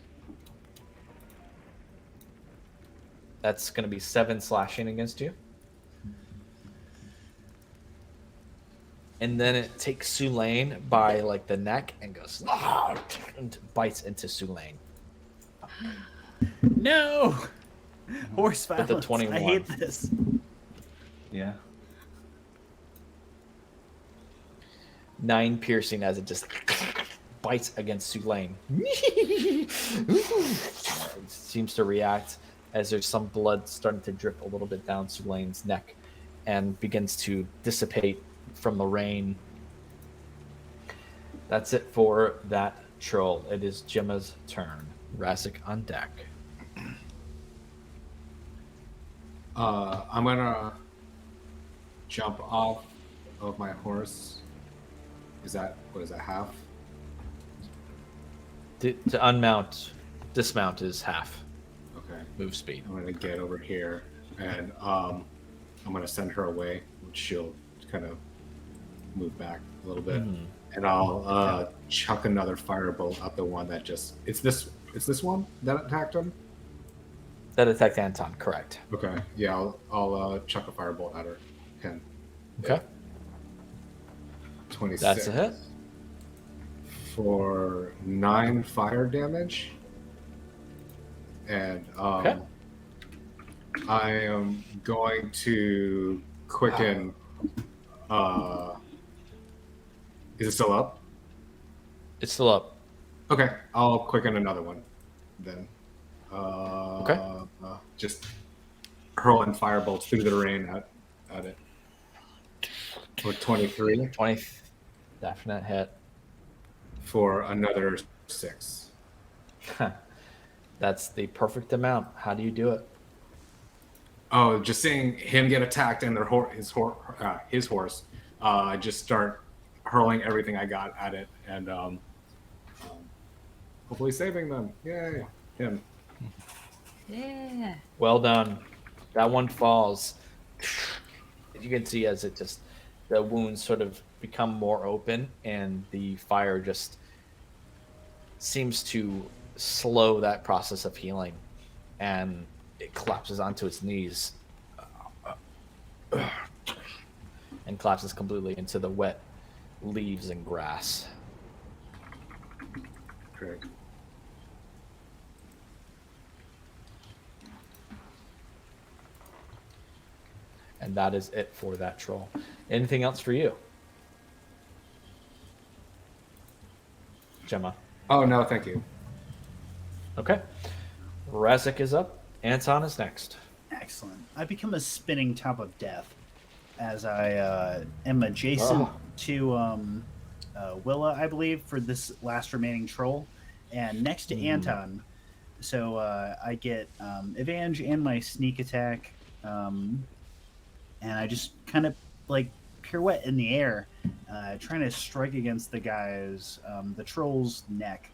That's going to be 7 slashing against you. And then it takes Sulaine by like the neck and goes and bites into Sulaine. No! Horse With the violence. 21. I hate this. yeah. 9 piercing as it just bites against Sulaine. It seems to react as there's some blood starting to drip a little bit down Sulaine's neck and begins to dissipate from the rain. That's it for that troll. It is Gemma's turn. Rasik on deck. I'm gonna jump off of my horse. Is that half? To dismount is half Okay. move speed. I'm gonna get over here and I'm gonna send her away, which she'll kind of move back a little bit, and I'll chuck another firebolt at the one that just it's this one that attacked him. That attacked Anton, correct. Okay, yeah, I'll chuck a firebolt at her. 10, Okay. 26. That's a hit. For 9 fire damage, and Okay. I am going to quicken. Is it still up? It's still up. Okay, I'll quicken another one then. Okay. Just hurling firebolts through the rain at it. For 23 20 definite hit. for another 6. That's the perfect amount. How do you do it? Oh, just seeing him get attacked and his horse, I just start hurling everything I got at it and hopefully saving them. Yay, him. Yeah. Well done. That one falls. You can see as it just, the wounds sort of become more open and the fire just seems to slow that process of healing, and it collapses onto its knees and collapses completely into the wet leaves and grass. Great. And that is it for that troll. Anything else for you, Gemma? Oh no, thank you. Okay. Razak is up. Anton is next. Excellent. I become a spinning top of death as I am adjacent to Willa, I believe, for this last remaining troll, and next to Anton. So I get advantage and my sneak attack, and I just kind of like pirouette in the air, trying to strike against the the troll's neck.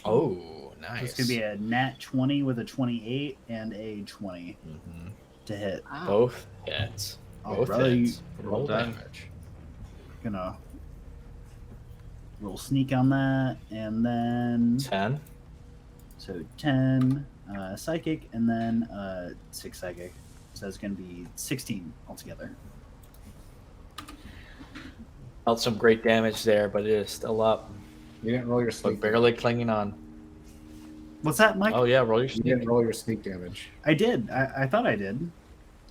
Oh, nice. So it's gonna be a nat 20 with a 28 and a 20 to hit. Wow. Both hits. Both Alright. hits. Roll Well done. damage. Gonna roll sneak on that, and then 10. So 10 psychic, and then 6 psychic. So that's going to be 16 altogether. Dealt some great damage there, but it is still up. You didn't roll your But sneak. barely clinging on. What's that, Mike? Oh yeah, roll your You sneak. didn't roll your sneak damage. I did. I thought I did.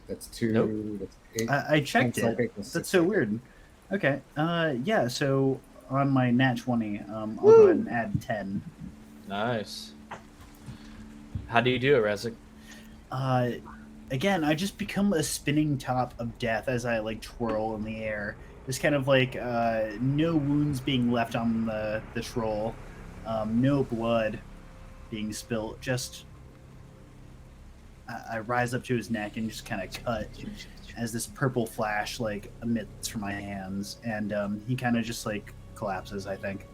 That's 2. Nope. That's 8. I checked and it. psychic was That's 6 so psychic. weird. Okay. Yeah. So on my nat 20, I'll go ahead and add 10. Nice. How do you do it, Rezik? Again, I just become a spinning top of death as I like twirl in the air. Just kind of like no wounds being left on the troll, no blood being spilt. Just I rise up to his neck and just kind of cut as this purple flash like emits from my hands, and he kind of just like collapses, I think.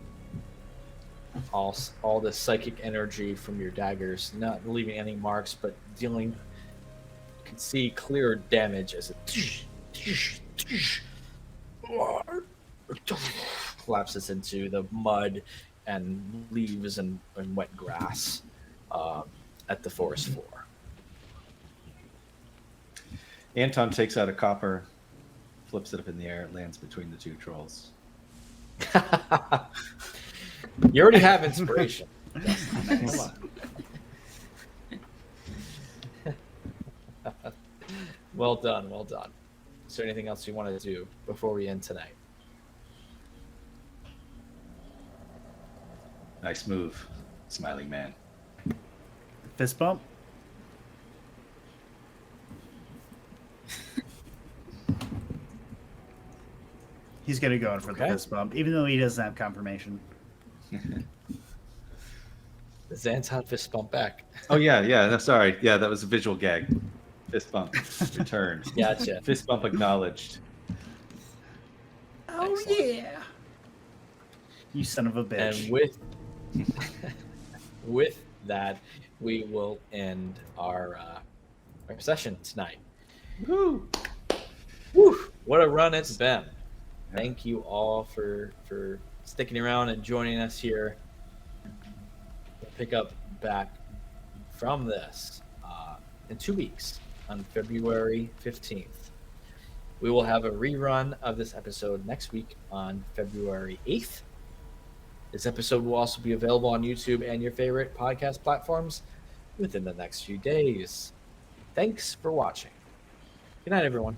All the psychic energy from your daggers, not leaving any marks, but dealing. You can see clear damage as it collapses into the mud and leaves and wet grass at the forest floor. Anton takes out a copper, flips it up in the air, it lands between the two trolls. You already have inspiration. Nice. Come on. Well done, well done. Is there anything else you want to do before we end tonight? Nice move, smiling man. Fist bump. He's gonna go in for the Okay. fist bump, even though he doesn't have confirmation. Does Anton fist bump back? Oh yeah. Sorry, yeah, that was a visual gag. Fist bump, return. Gotcha. Fist bump acknowledged. Oh yeah. You son of a bitch. And with that, we will end our session tonight. Woo! Woo! What a run it's been. Thank you all for sticking around and joining us here. We'll pick up back from this in 2 weeks on February 15th. We will have a rerun of this episode next week on February 8th. This episode will also be available on YouTube and your favorite podcast platforms within the next few days. Thanks for watching. Good night, everyone.